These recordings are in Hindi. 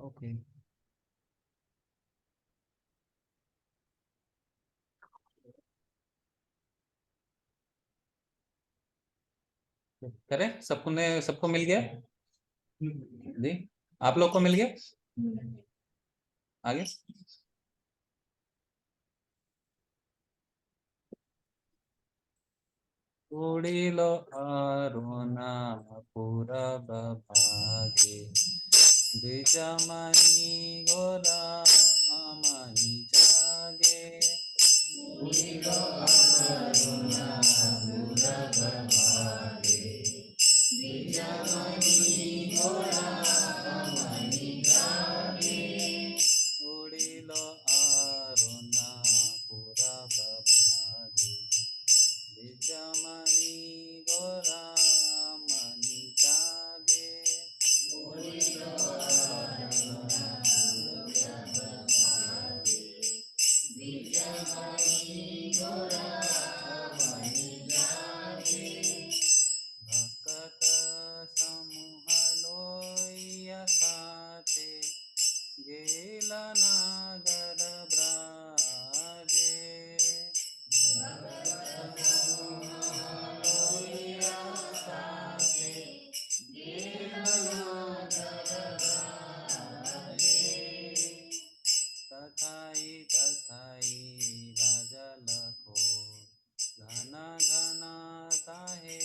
ओके, करें सबको ने, सबको मिल गया जी? आप लोग को मिल गया? आगे उड़िलो अरुणा पूरब भागे द्विजमणि गोरा मणि जागे उड़िलो अरुणा पूरब भागे द्विजमणि गोरा मणि जागे उड़िलो अरुणा पूरब भागे द्विजमणि गोरा मणि जागे उड़िलो अरुणा पूरब भागे द्विजमणि गोरा मणि जागे भक्त समूह लोय साथे गेला नागर ब्राजे भक्त समूह लोय साथे गेला नागर ब्राजे तथाई तथाई बाजल को घन घन ताहे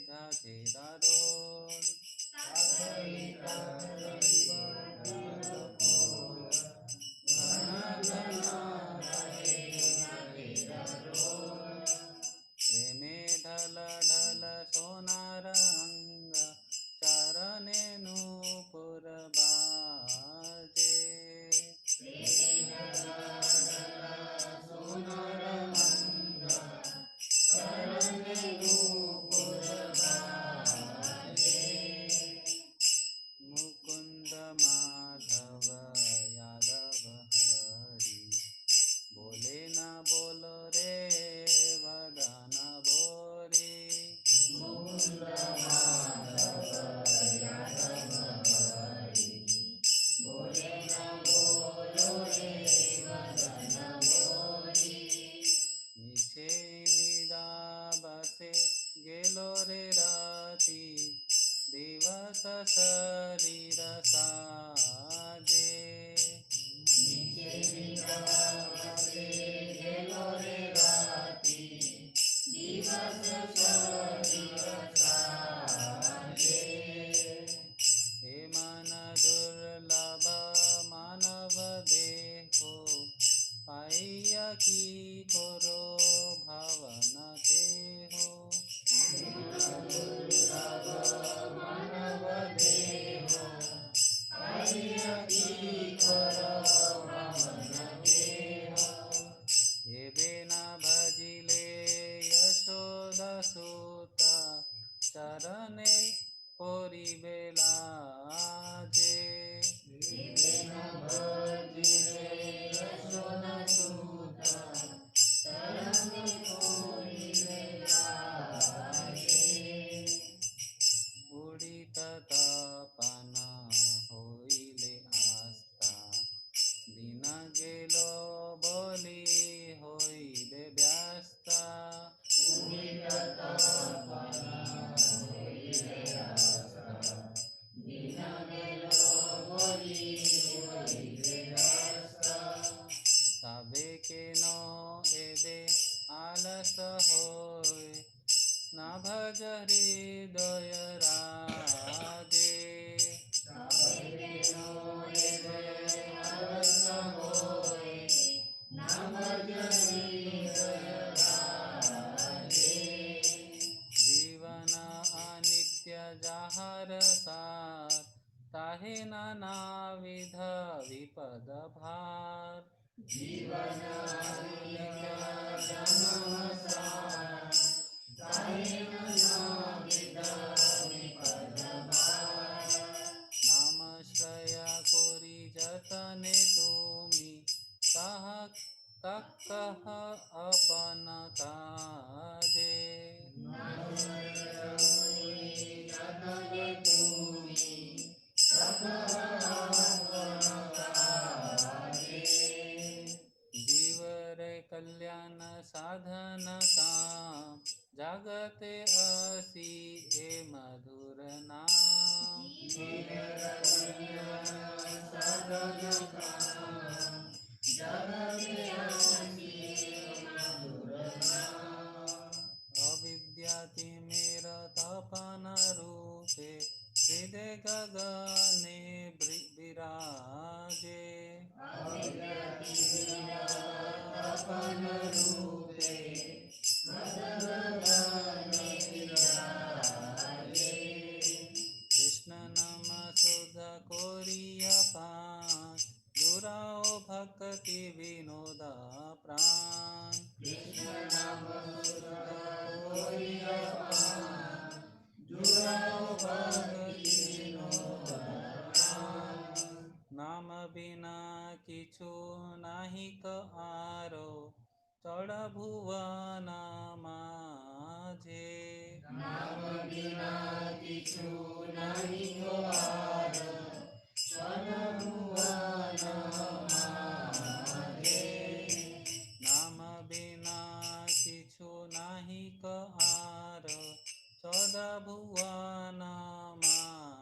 झाझे दारोल तथाई तथाई बाजल को घन घन ताहे झाझे दारोल प्रेमे ढल ढल सोनार अंग चरणे नूपुर बाजे सोनार अंग चरणे नूपुर बाजे मुकुंद माधव यादव हरि बोले न बोलो रे वदन भोरे मुकुंद माधव यादव हरि बोले न बोलो रे वदन भोरे मिछे निदा बसे गेलो रे राती दिवस शरीर साजे मिछे निदा बसे गेलो रे राती दिवस शरीर साजे हे मन दुर्लभ मानव देहो पाइया की करो भावन के हो दुर्लभ मानव देहो पाइया की करो भावन के हो एबे न भजिले यशोदा सुता चरणे पोरी बेलाजे एबे न भजिले यशोदा सुता चरणे पोरी बेलाजे उड़ित तपन होइले आस्था दिन गेलो बोली होइले व्यस्ता उड़ित तपन होइले आस्था दिन गेलो बोली होइले व्यस्ता तबे के नो एबे आलस होय न भज हृदय राजे तबे के नो एबे आलस होय न भज हृदय राजे जीवन अनित्य जाहर सार ताहे नाना विध विपद भार जीवन अनित्य जन्म सार ताहे नाना विध विपद भार नामश्रय कोरि जतने तुमी कह तक अपन काजे नामश्रय कोरि जतने तुमी हृदय गगने विराजे कृष्ण नाम सुध कोरिया पान जुराओ भक्ति विनोद प्राण नाम बिना किछु नाही आरो चढ़ भुवन माझे नाम बिना किछु नाही आरो चढ़ भुवन माझे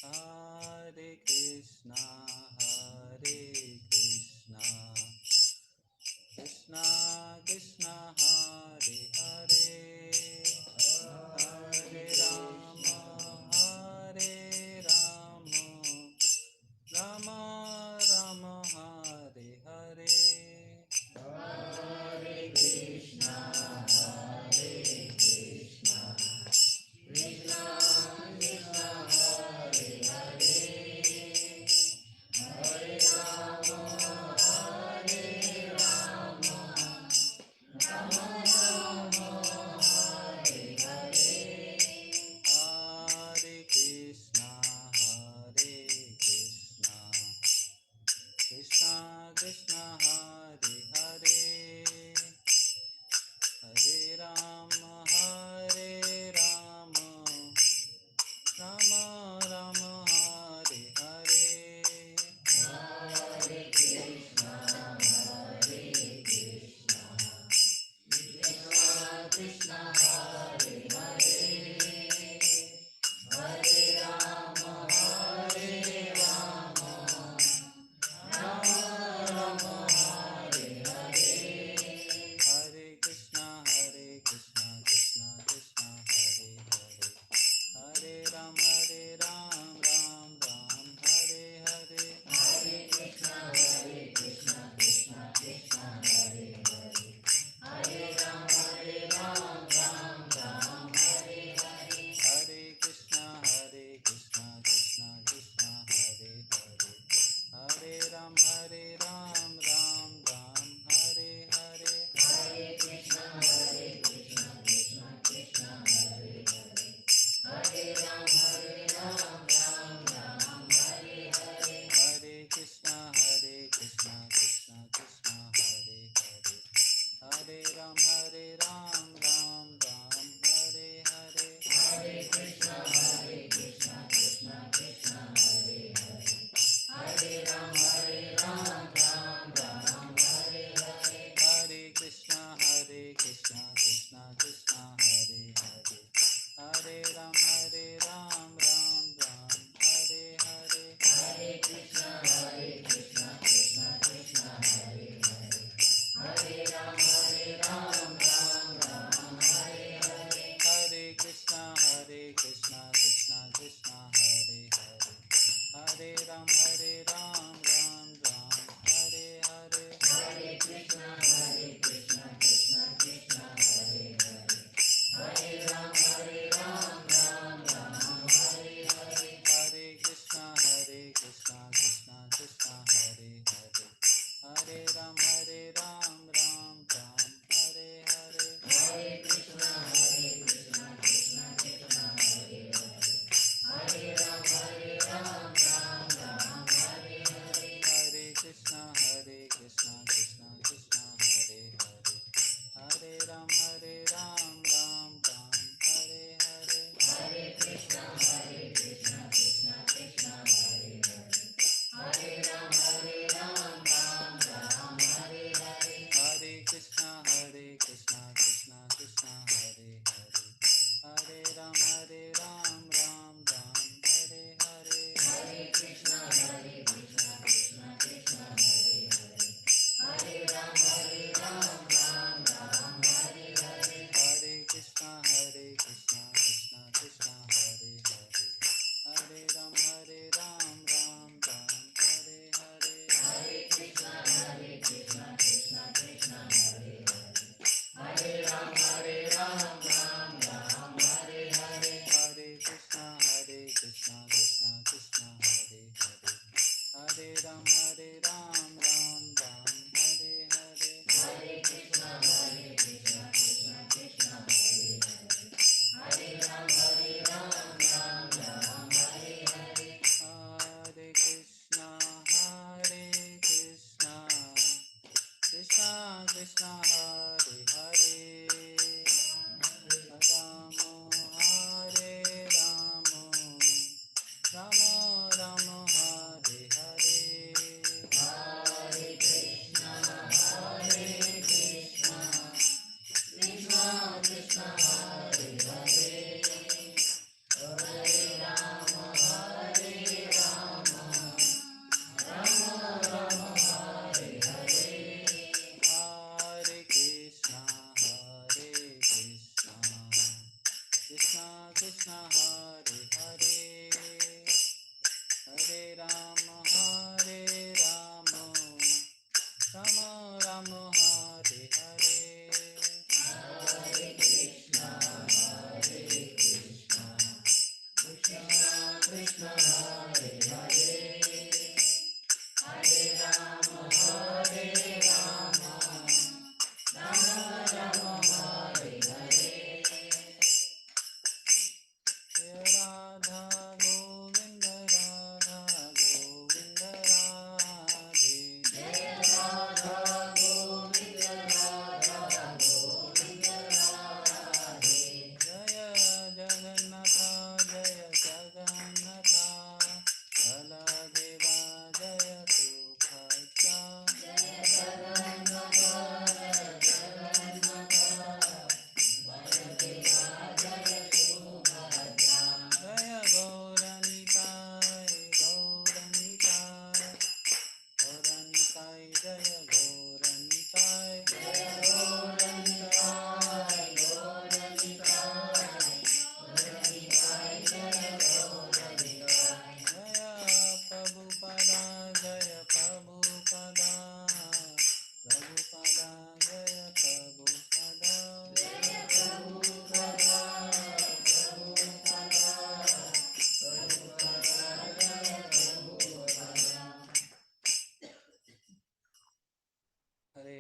हरे कृष्णा कृष्णा कृष्णा हरे हरे हरे राम राम राम हरे हरे हरे कृष्णा कृष्णा कृष्णा हरे हरे हरे राम राम राम हरे हरे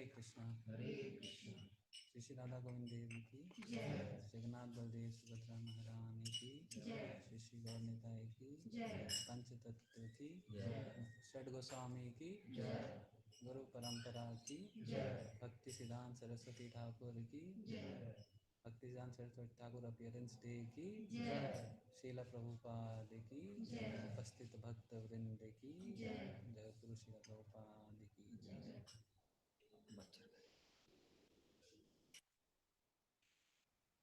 कृष्णा श्री श्री राधा गोविंद देव की जगन्नाथ बलदेव सुभद्रा महारानी की श्री श्री गौर निताई की पंच तत्व की षड गोस्वामी की गुरु परंपरा की भक्ति सिद्धांत सरस्वती ठाकुर की भक्ति सिद्धांत सरस्वती ठाकुर अपीयरेंस डे की शीला प्रभुपाद की उपस्थित भक्त वृंद की जय गुरु शीला प्रभुपाद की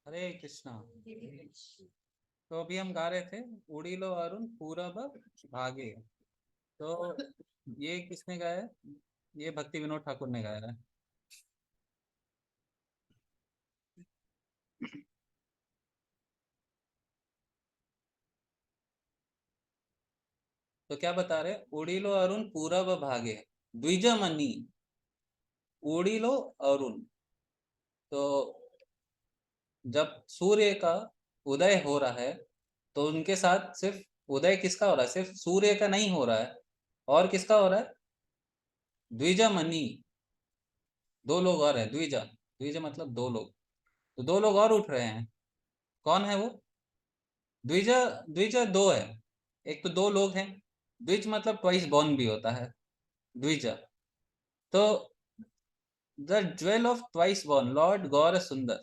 हरे कृष्णा। तो अभी हम गा रहे थे उड़ीलो अरुण पूरब भागे। तो ये किसने गाया है? ये भक्ति विनोद ठाकुर ने गाया है। तो क्या बता रहे? उड़ीलो अरुण पूरब भागे द्विजमणि उड़ीलो अरुण। तो जब सूर्य का उदय हो रहा है तो उनके साथ सिर्फ उदय किसका हो रहा है? सिर्फ सूर्य का नहीं हो रहा है, और किसका हो रहा है? द्विजमणि, दो लोग और है। द्विजा, द्विजा मतलब दो लोग। तो दो लोग और उठ रहे हैं। कौन है वो? द्विजा, द्विजा दो है। एक तो दो लोग हैं। द्विज मतलब ट्वाइस बॉर्न भी होता है द्विजा। तो the jewel of twice born Lord Gaur Sundar,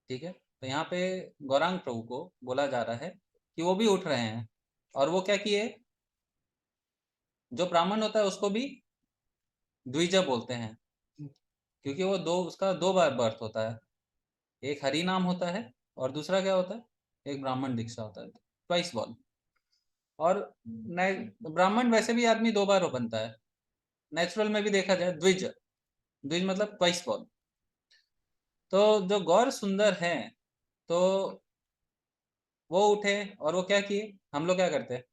ठीक है। तो यहाँ पे गौरांग प्रभु को बोला जा रहा है कि वो भी उठ रहे हैं। और वो क्या किए? जो ब्राह्मण होता है उसको भी द्विजा बोलते हैं, क्योंकि वो दो, उसका दो बार बर्थ होता है। एक हरि नाम होता है और दूसरा क्या होता है? एक ब्राह्मण दीक्षा होता है, ट्वाइस बॉर्न। और ब्राह्मण वैसे भी आदमी दो बार बनता है। नेचुरल में भी देखा जाए द्विज, द्विज मतलब ट्वाइस बॉर्न। तो जो गौर सुंदर है, तो वो उठे और वो क्या किए? हम लोग क्या करते हैं?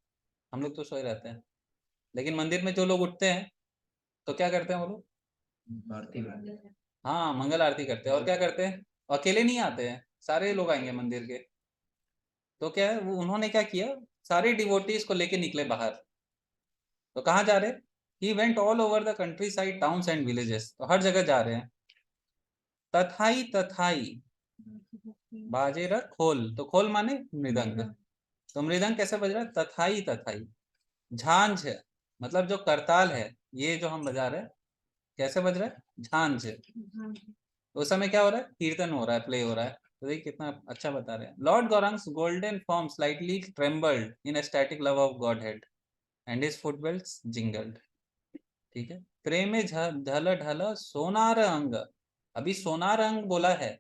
हम लोग तो सोए रहते हैं, लेकिन मंदिर में जो लोग उठते हैं तो क्या करते हैं वो लोग? आरती करते हैं। हाँ, मंगल आरती करते हैं। और क्या करते हैं? अकेले नहीं आते हैं, सारे लोग आएंगे मंदिर के। तो क्या है, उन्होंने क्या किया? सारे डिवोटीज को लेके निकले बाहर। तो कहाँ जा रहे? He went all over the country side, towns and villages. तो हर जगह जा रहे हैं। तथाई तथाई बाजे रख खोल। तो खोल माने मृदंग। तो मृदंग कैसे बज रहा है? तथाई तथाई। झांझ मतलब जो करताल है, ये जो हम बजा रहे हैं, कैसे बज रहा है? झांझ। उस समय क्या हो रहा है? कीर्तन हो रहा है, प्ले हो रहा है। तो देखिए कितना अच्छा बता रहे हैं। Lord Gaurang's golden form slightly trembled in ecstatic love of God head and his foot bells jingled. ठीक है। प्रेम ढल ढल सोनार अंग। अभी सोनार अंग बोला है,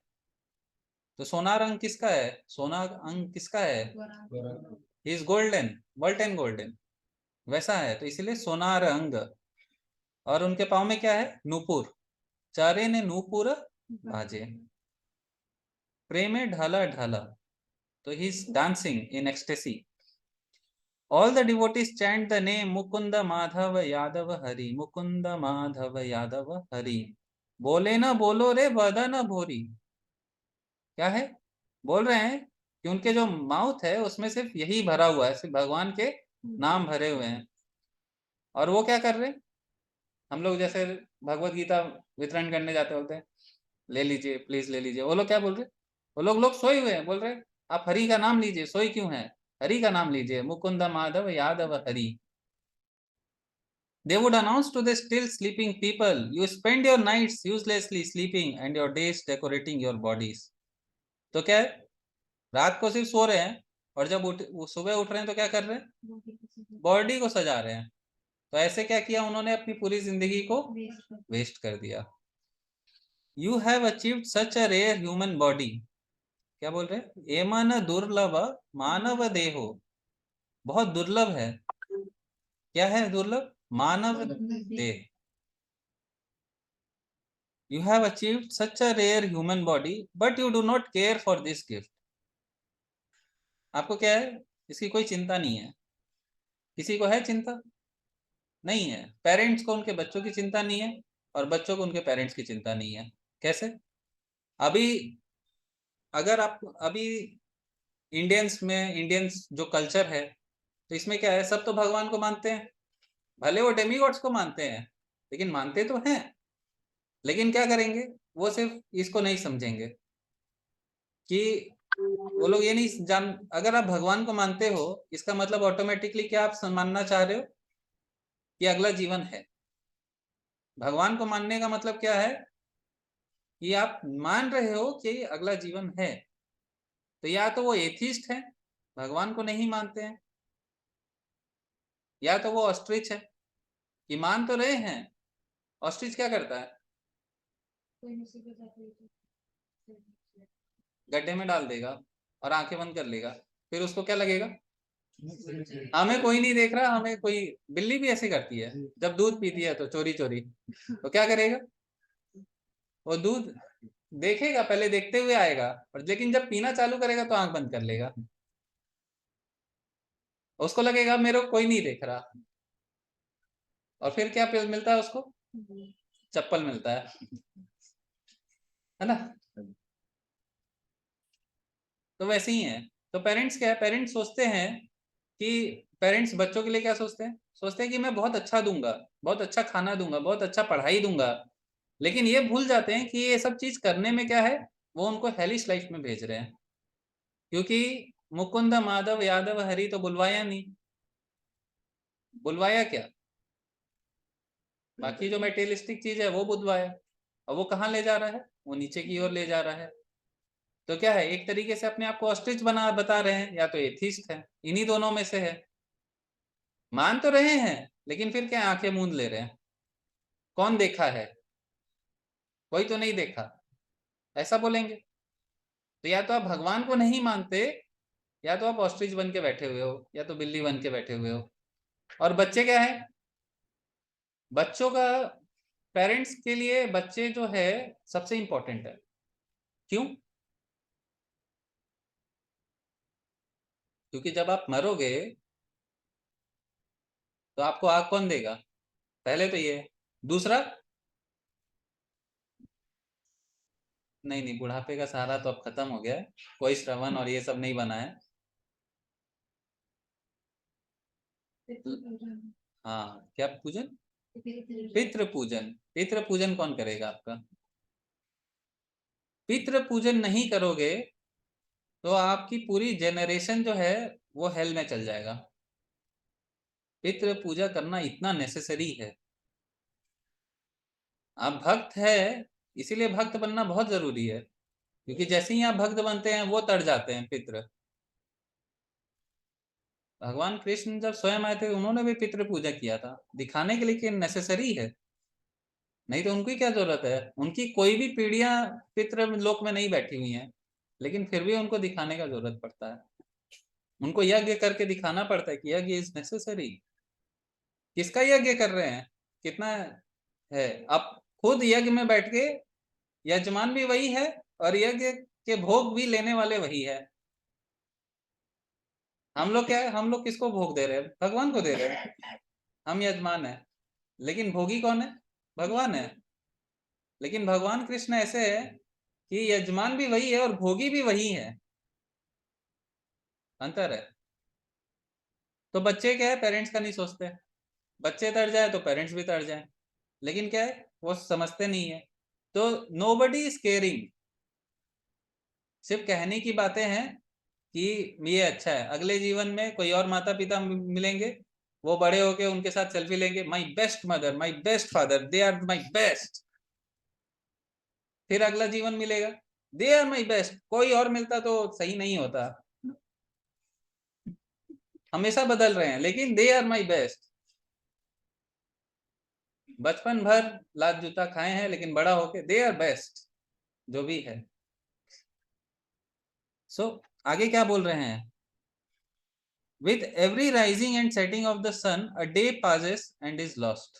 तो सोनार अंग किसका है? सोनार अंग किसका है? ही इज गोल्डन, वर्ल्टन गोल्डन वैसा है, तो इसीलिए सोनार अंग। और उनके पाँव में क्या है? नूपुर। चारे ने नूपुर बाजे। प्रेमे ढला ढला, तो he is dancing in ecstasy. All the devotees chant the name Mukunda Madhava Yadava Hari, Mukunda Madhava Yadava Hari. बोले ना बोलो रे बदन भोरी। क्या है? बोल रहे हैं कि उनके जो माउथ है उसमें सिर्फ यही भरा हुआ है, सिर्फ भगवान के नाम भरे हुए हैं। और वो क्या कर रहे हैं? हम लोग जैसे भगवत गीता वितरण करने जाते होते हैं, ले लीजिए प्लीज ले लीजिए। वो लोग क्या बोल रहे? वो लोग सोए हुए हैं, बोल रहे आप हरि का नाम लीजिए। सोए क्यों है? हरि का नाम लीजिए, Mukund Madhav Yadav Hari. They would announce to the still sleeping people, you spend your nights uselessly sleeping and your days decorating your bodies. तो क्या है? रात को सिर्फ सो रहे हैं, और जब सुबह उठ रहे हैं तो क्या कर रहे हैं? बॉडी को सजा रहे हैं। तो ऐसे क्या किया उन्होंने? अपनी पूरी जिंदगी को वेस्ट कर दिया। You have achieved such a rare human body. क्या बोल रहे हैं? एमन दुर्लभ मानव देहो। बहुत दुर्लभ है। क्या है दुर्लभ? मानव देह। You have achieved such a rare human body, but you do not care for this gift. आपको क्या है? इसकी कोई चिंता नहीं है। किसी को है चिंता? नहीं है। पेरेंट्स को उनके बच्चों की चिंता नहीं है, और बच्चों को उनके पेरेंट्स की चिंता नहीं है। कैसे? अभी अगर आप अभी इंडियंस में, इंडियंस जो कल्चर है, तो इसमें क्या है? सब तो भगवान को मानते हैं, भले वो डेमीगॉड्स को मानते हैं, लेकिन मानते तो हैं। लेकिन क्या करेंगे, वो सिर्फ इसको नहीं समझेंगे कि वो लोग ये नहीं जान, अगर आप भगवान को मानते हो इसका मतलब ऑटोमेटिकली क्या आप मानना चाह रहे हो कि अगला जीवन है। भगवान को मानने का मतलब क्या है कि आप मान रहे हो कि अगला जीवन है। तो या तो वो एथिस्ट है, भगवान को नहीं मानते हैं, या तो वो ऑस्ट्रिच है कि मान तो रहे हैं। ऑस्ट्रिच क्या करता है, गड्ढे में डाल देगा और आंखें बंद कर लेगा, फिर उसको क्या लगेगा, हमें कोई नहीं देख रहा, हमें कोई। बिल्ली भी ऐसे करती है, जब दूध पीती है तो चोरी चोरी, तो क्या करेगा, वो दूध देखेगा, पहले देखते हुए आएगा, और लेकिन जब पीना चालू करेगा तो आंख बंद कर लेगा, उसको लगेगा मेरे को कोई नहीं देख रहा। और फिर क्या मिलता है उसको, चप्पल मिलता है ना। तो वैसे ही है। तो पेरेंट्स क्या है, पेरेंट्स सोचते हैं कि पेरेंट्स बच्चों के लिए क्या सोचते हैं, सोचते हैं कि मैं बहुत अच्छा दूंगा, बहुत अच्छा खाना दूंगा, बहुत अच्छा पढ़ाई दूंगा। लेकिन ये भूल जाते हैं कि ये सब चीज करने में क्या है, वो उनको हेलिश लाइफ में भेज रहे हैं। क्योंकि मुकुंद माधव यादव हरि तो बुलवाया नहीं, बुलवाया क्या, बाकी जो मेटेरियलिस्टिक चीज है वो बुलवाया। और वो कहाँ ले जा रहा है, वो नीचे की ओर ले जा रहा है। तो क्या है, एक तरीके से अपने आप को ऑस्ट्रिच बना बता रहे हैं, या तो एथिस्ट है, इन्हीं दोनों में से है। मान तो रहे हैं लेकिन फिर क्या आंखें मूंद ले रहे हैं, कौन देखा है, कोई तो नहीं देखा, ऐसा बोलेंगे। तो या तो आप भगवान को नहीं मानते, या तो आप ऑस्ट्रिच बन के बैठे हुए हो, या तो बिल्ली बन के बैठे हुए हो। और बच्चे क्या है, बच्चों का, पेरेंट्स के लिए बच्चे जो है सबसे इंपॉर्टेंट है। क्यों, क्योंकि जब आप मरोगे तो आपको आग कौन देगा, पहले तो ये। दूसरा, नहीं नहीं, बुढ़ापे का सहारा तो अब खत्म हो गया है, कोई श्रवण और ये सब नहीं बना है। हाँ, क्या पूजन, पितृ पूजन। पितृ पूजन कौन करेगा आपका, पितृ पूजन नहीं करोगे तो आपकी पूरी जेनरेशन जो है वो हेल में चल जाएगा। पितृ पूजा करना इतना नेसेसरी है। आप भक्त है, इसीलिए भक्त बनना बहुत जरूरी है, क्योंकि जैसे ही आप भक्त बनते हैं वो तर जाते हैं पितृ। भगवान कृष्ण जब स्वयं आए थे उन्होंने भी पितृ पूजा किया था, दिखाने के लिए कि नेसेसरी है, नहीं तो उनकी क्या जरूरत है, उनकी कोई भी पीढ़ियां पितृ लोक में नहीं बैठी हुई हैं, लेकिन फिर भी उनको दिखाने का जरूरत पड़ता है, उनको यज्ञ करके दिखाना पड़ता है कि यज्ञ इज नेसेसरी। किसका यज्ञ कर रहे हैं, कितना है, आप खुद यज्ञ में बैठ के, यजमान भी वही है और यज्ञ के भोग भी लेने वाले वही है। हम लोग क्या है, हम लोग किसको भोग दे रहे हैं, भगवान को दे रहे हैं, हम यजमान है, लेकिन भोगी कौन है, भगवान है। लेकिन भगवान कृष्ण ऐसे है कि यजमान भी वही है और भोगी भी वही है, अंतर है। तो बच्चे क्या है, पेरेंट्स का नहीं सोचते, बच्चे तर जाए तो पेरेंट्स भी तर जाए, लेकिन क्या है वो समझते नहीं है। तो नोबडी इज केयरिंग, सिर्फ कहने की बातें हैं कि ये अच्छा है, अगले जीवन में कोई और माता पिता मिलेंगे, वो बड़े होके उनके साथ सेल्फी लेंगे, my best mother, my best father, they are my best. फिर अगला जीवन मिलेगा, दे आर माई बेस्ट, कोई और मिलता तो सही नहीं होता, हमेशा बदल रहे हैं, लेकिन दे आर माई बेस्ट। बचपन भर लात जूता खाए हैं, लेकिन बड़ा होके दे आर बेस्ट, जो भी है। सो आगे क्या बोल रहे हैं, with every rising and setting of the sun a day passes and is lost.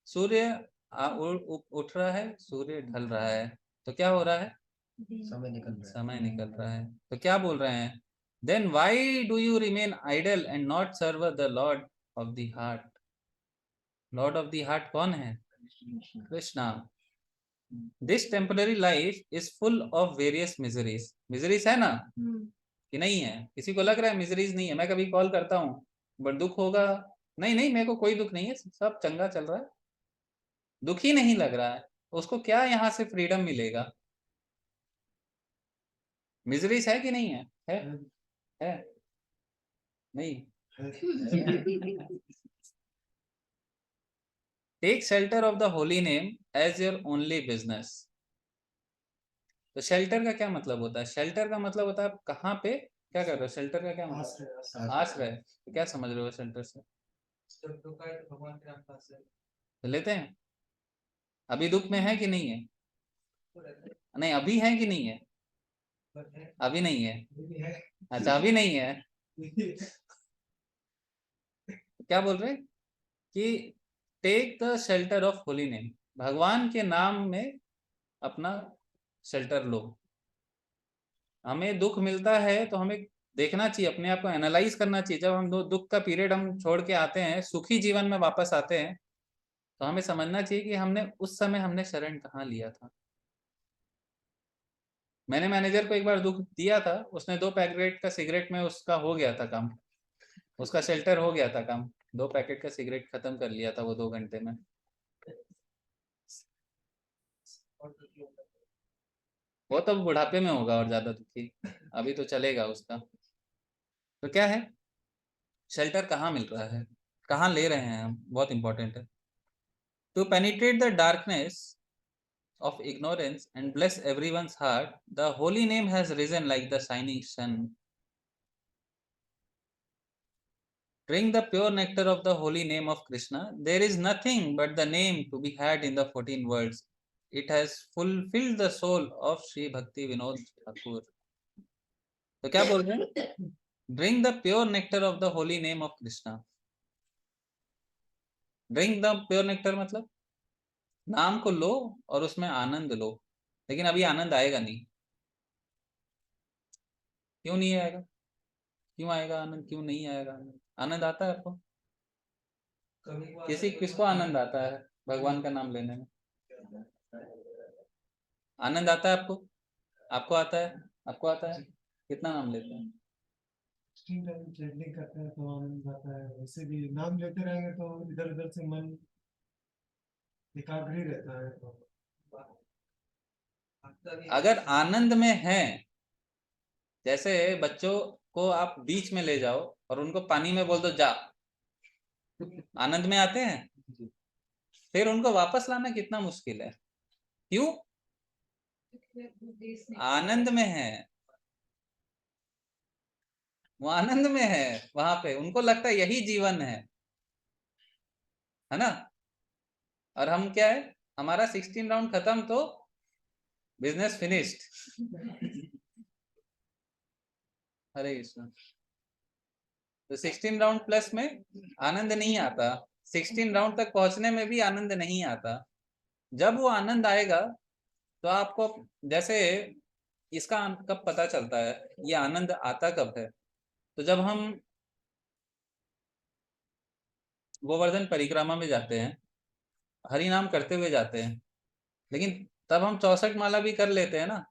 सूर्य उठ रहा है, सूर्य ढल रहा है, तो क्या हो रहा है, समय निकल रहा है। तो क्या बोल रहे हैं, then why do you remain idle and not serve the lord of the heart. Lord of the heart कौन है, Krishna. This temporary life is full of various miseries, miseries है ना कि नहीं है, किसी को लग रहा है मिजरीज नहीं है, मैं कभी कॉल करता हूँ बट दुख होगा, नहीं नहीं मेरे को कोई दुख नहीं है, सब चंगा चल रहा है, दुख ही नहीं लग रहा है। उसको क्या यहाँ से फ्रीडम मिलेगा? मिजरीज है कि नहीं है? है नहीं? Take shelter of the holy name as your only business. तो शेल्टर का क्या मतलब होता है? शेल्टर का मतलब होता है आप कहाँ पे क्या कर रहे हो। शेल्टर का क्या मतलब? आश्रय। तो क्या समझ रहे हो शेल्टर से? तो लेते हैं। अभी दुख में है कि नहीं है? नहीं, अभी है कि नहीं है? अभी नहीं है। अच्छा, अभी नहीं है। क्या बोल रहे कि take the shelter of holy name, भगवान के नाम में अपना शेल्टर लो। हमें दुख मिलता है तो हमें देखना चाहिए, अपने आप को एनालाइज करना चाहिए। जब हम दुख का पीरियड हम छोड़ के आते हैं, सुखी जीवन में वापस आते हैं, तो हमें समझना चाहिए कि हमने उस समय हमने शरण कहाँ लिया था। मैंने मैनेजर को एक बार दुख दिया था, उसने 2 पैकेट का सिगरेट में उसका हो गया था काम, उसका शेल्टर हो गया था काम। 2 पैकेट का सिगरेट खत्म कर लिया था वो 2 घंटे में। वो तो बुढ़ापे में होगा और ज्यादा दुखी, अभी तो चलेगा उसका। तो क्या है, शेल्टर कहाँ मिल रहा है, कहाँ ले रहे हैं हम, बहुत इंपॉर्टेंट है। To penetrate the darkness of ignorance and bless everyone's heart, the holy name has risen like the shining sun. Drink the pure nectar of the holy name of Krishna. There is nothing but the name to be had in the 14 worlds. It has fulfilled the soul of Sri Bhakti Vinod Thakur. तो क्या बोल रहे हैं? Drink the pure nectar of the holy name of Krishna. Drink the pure nectar मतलब नाम को लो और उसमें आनंद लो। लेकिन अभी आनंद आएगा नहीं। क्यों नहीं आएगा? क्यों आएगा आनंद, क्यों नहीं आएगा आनंद? आनंद आता है आपको? किसको आनंद आता है भगवान का नाम लेने में? आनंद आता है आपको? आपको आता है? आपको आता है? कितना नाम लेते हैं? ट्रेनिंग करते हैं तो आनंद आता है, वैसे भी नाम लेते रहेंगे तो इधर उधर से मन एकाग्र ही रहता है। तो अगर आनंद में है, जैसे बच्चों को आप बीच में ले जाओ और उनको पानी में बोल दो जा, आनंद में आते हैं। फिर उनको वापस लाना कितना मुश्किल है। क्यों? आनंद में है, वो आनंद में है, वहां पे उनको लगता है यही जीवन है ना। और हम क्या है, हमारा 16 राउंड खत्म तो बिजनेस फिनिश्ड। हरे कृष्ण। तो 16 राउंड प्लस में आनंद नहीं आता, 16 राउंड तक पहुंचने में भी आनंद नहीं आता। जब वो आनंद आएगा तो आपको, जैसे इसका कब पता चलता है ये आनंद आता कब है, तो जब हम गोवर्धन परिक्रमा में जाते हैं, हरि नाम करते हुए जाते हैं, लेकिन तब हम 64 माला भी कर लेते हैं ना।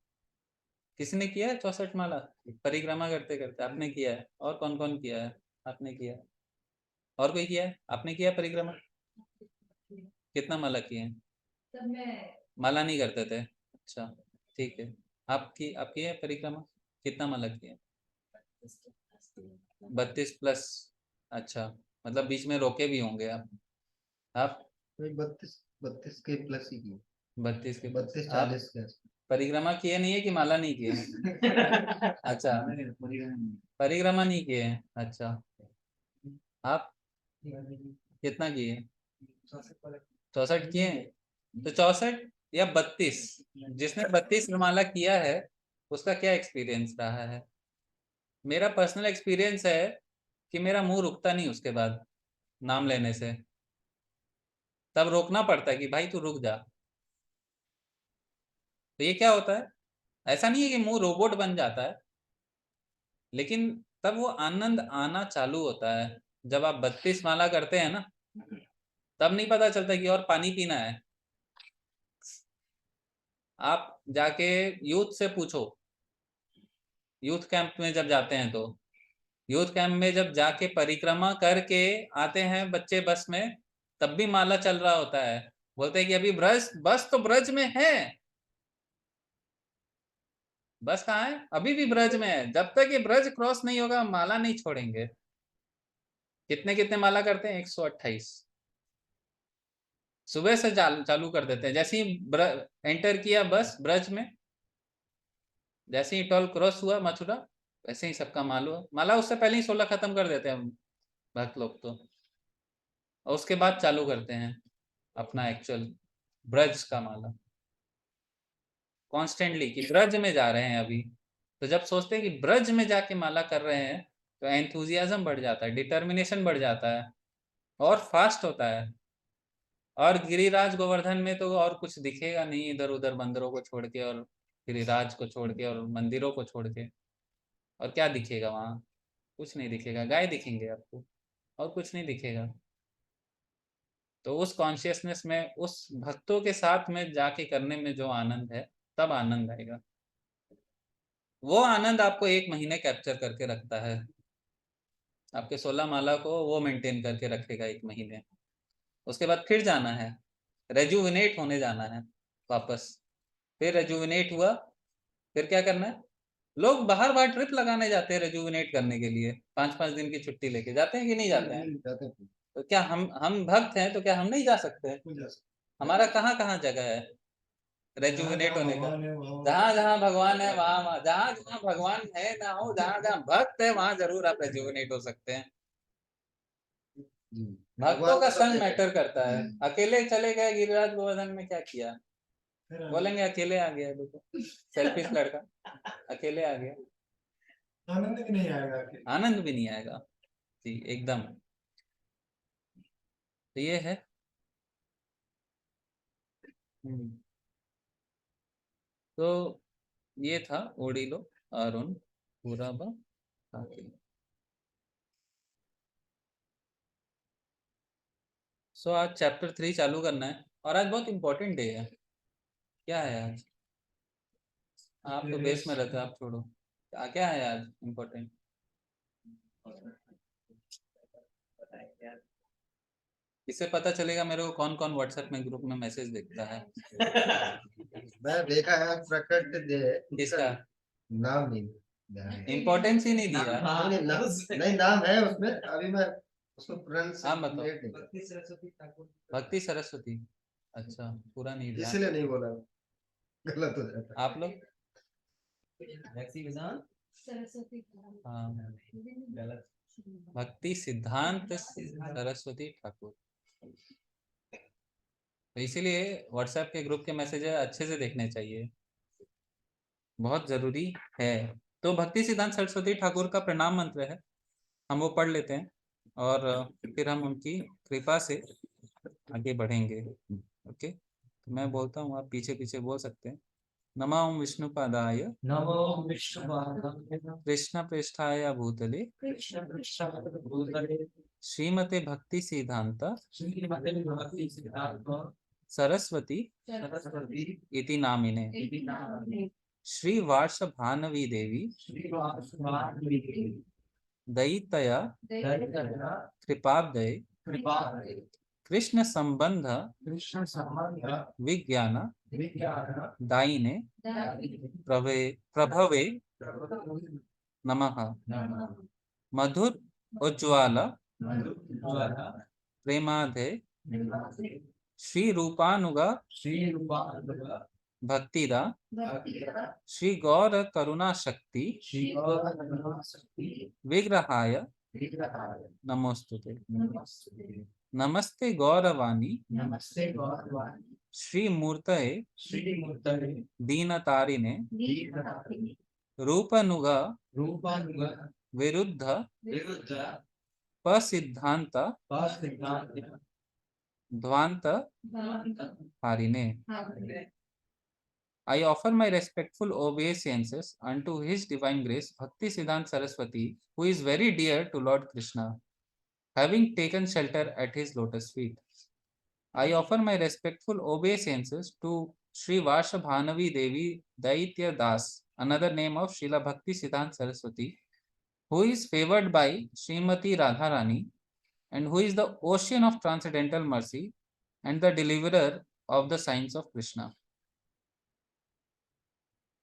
किसने किया है 64 माला परिक्रमा करते करते? आपने किया है। और कौन कौन किया है? आपने किया है। और कोई किया है? आपने किया परिक्रमा? कितना माला किए हैं? माला नहीं करते थे? अच्छा, ठीक है। आपकी है परिक्रमा? कितना माला किए? 32 प्लस। अच्छा, मतलब बीच में रोके भी होंगे आप 32 के प्लस ही किए। 32 के 32-40 के परिक्रमा किए नहीं है कि माला नहीं किए? अच्छा, परिक्रमा नहीं किए हैं। अच्छा, आप कितना किए? 64 किए हैं। तो 64 या 32, जिसने 32 माला किया है उसका क्या एक्सपीरियंस रहा है? मेरा पर्सनल एक्सपीरियंस है कि मेरा मुंह रुकता नहीं उसके बाद नाम लेने से। तब रोकना पड़ता है कि भाई तू रुक जा। तो ये क्या होता है, ऐसा नहीं है कि मुंह रोबोट बन जाता है, लेकिन तब वो आनंद आना चालू होता है। जब आप 32 माला करते हैं ना, तब नहीं पता चलता कि और पानी पीना है। आप जाके यूथ से पूछो, यूथ कैंप में जब जाते हैं तो, यूथ कैंप में जब जाके परिक्रमा करके आते हैं बच्चे बस में, तब भी माला चल रहा होता है। बोलते हैं कि अभी ब्रज बस तो ब्रज में है, बस कहाँ है, अभी भी ब्रज में है, जब तक ये ब्रज क्रॉस नहीं होगा हम माला नहीं छोड़ेंगे। कितने कितने माला करते हैं, 128 सुबह से चालू कर देते हैं। जैसे ही एंटर किया बस ब्रज में, जैसे ही टोल क्रॉस हुआ मथुरा, वैसे ही सबका माला उससे पहले ही 16 खत्म कर देते हैं भक्त लोग तो, और उसके बाद चालू करते हैं अपना एक्चुअल ब्रज का माला कॉन्स्टेंटली, कि ब्रज में जा रहे हैं अभी। तो जब सोचते हैं कि ब्रज में जाके माला कर रहे हैं तो एंथुजियाज्म बढ़ जाता है, डिटर्मिनेशन बढ़ जाता है, और फास्ट होता है। और गिरिराज गोवर्धन में तो और कुछ दिखेगा नहीं, इधर उधर मंदिरों को छोड़ के और गिरिराज को छोड़ के और मंदिरों को छोड़ के, और क्या दिखेगा वहां, कुछ नहीं दिखेगा, गाय दिखेंगे आपको और कुछ नहीं दिखेगा। तो उस कॉन्शियसनेस में उस भक्तों के साथ में जाके करने में जो आनंद है, तब आनंद आएगा। वो आनंद आपको 1 महीने कैप्चर करके रखता है, आपके 16 माला को वो मेंटेन करके रखेगा 1 महीने। उसके बाद फिर जाना है, रेजुविनेट होने जाना है वापस। फिर रेजुविनेट हुआ, फिर क्या करना है, लोग बाहर बाहर ट्रिप लगाने जाते हैं रेजुविनेट करने के लिए, 5-5 दिन की छुट्टी लेके जाते हैं कि नहीं जाते हैं? जाते हैं। तो क्या हम भक्त हैं तो क्या हम नहीं जा सकते? बिल्कुल जा सकते हमारा कहाँ कहाँ जगह है रेजुविनेट जहाँ होने का? भगवान है वहाँ जहाँ जहाँ भगवान है वहां वहां, जहाँ जहाँ भगवान है ना हो, जहाँ जहाँ भक्त है वहां जरूर आप रेजुविनेट हो सकते हैं। हैं। जी। भक्तों का सब संग जगह- मैटर करता है। अकेले चले गए गिरिराज गोवर्धन में, क्या किया? फिर बोलेंगे अकेले आ गया, देखो सेल्फिश लड़का अकेले आ गया, आनंद भी नहीं आएगा कि आनंद भी नहीं आएगा। जी एकदम। तो ये है। तो ये था ओडिलो अरुण पुराबा काकी। सो आज चैप्टर 3 चालू करना है, और आज बहुत इंपॉर्टेंट डे है। क्या है आज? आप तो बेस में रहते हो, आप छोड़ो। क्या है आज इम्पोर्टेंट? इससे पता चलेगा मेरे को कौन कौन व्हाट्सएप में ग्रुप में मैसेज देखता है। मैं देखा है प्रकट दे किसका? नाम नहीं ध्यान है। इम्पोर्टेंस ही नहीं दिया। नहीं, नहीं नाम है उसमें, अभी मैं उसको प्रोनाउंस हाँ बताओ। नहीं भक्ति सरस्वती। अच्छा, पूरा नहीं ध्यान। इसलिए नहीं बोला, गलत हो जाता। आप लोग? सरस्वती हाँ, भक्ति सिद्धांत सरस्वती ठाकुर। तो इसीलिए व्हाट्सएप के ग्रुप के मैसेजेस अच्छे से देखने चाहिए, बहुत जरूरी है। तो भक्ति सिद्धांत सरस्वती ठाकुर का प्रणाम मंत्र है, हम वो पढ़ लेते हैं और फिर हम उनकी कृपा से आगे बढ़ेंगे। ओके, तो मैं बोलता हूँ, आप पीछे पीछे बोल सकते हैं। नमो विष्णुपादाय नमो विष्णुपादाय कृष्ण पृष्ठाय भूतले कृष्णपृष्ठभूतले श्रीमते भक्ति सिद्धांत श्रीमते भक्ति सिद्धार्थ सरस्वती सरस्वती इति नामिने इति नामिने श्री वार्ष भानवी देवी श्रीवासुदेवी दयितया दयितया कृपाब्दये कृपायै कृष्ण संबंध कृष्ण संबंध विज्ञान विज्ञान दायिने प्रभवे नमः। नमः मधुर उज्ज्वल मधुज्वाला प्रेमाधे निवासे श्री रूपानुग श्री रूपानुग भक्तिदा भक्तिदा श्री गौर करुणा शक्ति श्री गौर शक्ति विग्रहाय विग्रहाय नमोस्तुते। नमस्ते नमस्ते गौरवाणी नमस्ते भगवान श्री मूर्तये श्री मूर्तये दीनतारिणे दीनतारिणे रूपनुग रूपानुग विरुद्ध विरुद्ध पसिद्धांत पासिद्धांत ध्वांत भांत हारिणे। हारिणे I offer my respectful obeisances unto His Divine Grace Bhakti Siddhanta Saraswati, who is very dear to Lord Krishna, having taken shelter at His lotus feet. I offer my respectful obeisances to Sri Varsha Bhanavi Devi Daitya Das, another name of Srila Bhakti Siddhanta Saraswati, who is favored by Srimati Radharani and who is the ocean of transcendental mercy and the deliverer of the signs of Krishna.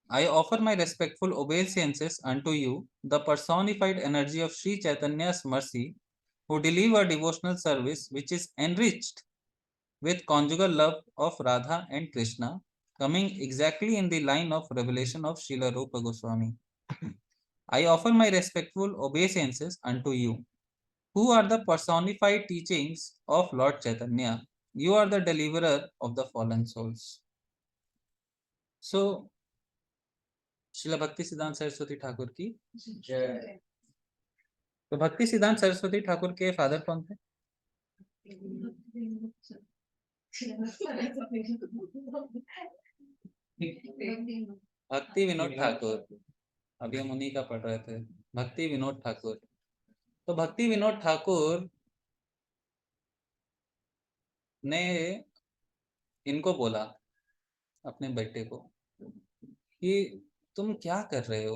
I offer my respectful obeisances unto you, the personified energy of Sri Chaitanya's mercy, who deliver devotional service which is enriched with conjugal love of Radha and Krishna, coming exactly in the line of revelation of Srila Rupa Goswami. I offer my respectful obeisances unto you, who are the personified teachings of Lord Chaitanya. You are the deliverer of the fallen souls. So, Srila भक्ति सिद्धांत सरस्वती ठाकुर की जय। तो भक्ति सिद्धांत सरस्वती ठाकुर के फादर कौन थे? भक्ति विनोद ठाकुर। अभी हम उन्हीं का पढ़ रहे थे, भक्ति विनोद ठाकुर। तो भक्ति विनोद ठाकुर ने इनको बोला, अपने बेटे को, कि तुम क्या कर रहे हो,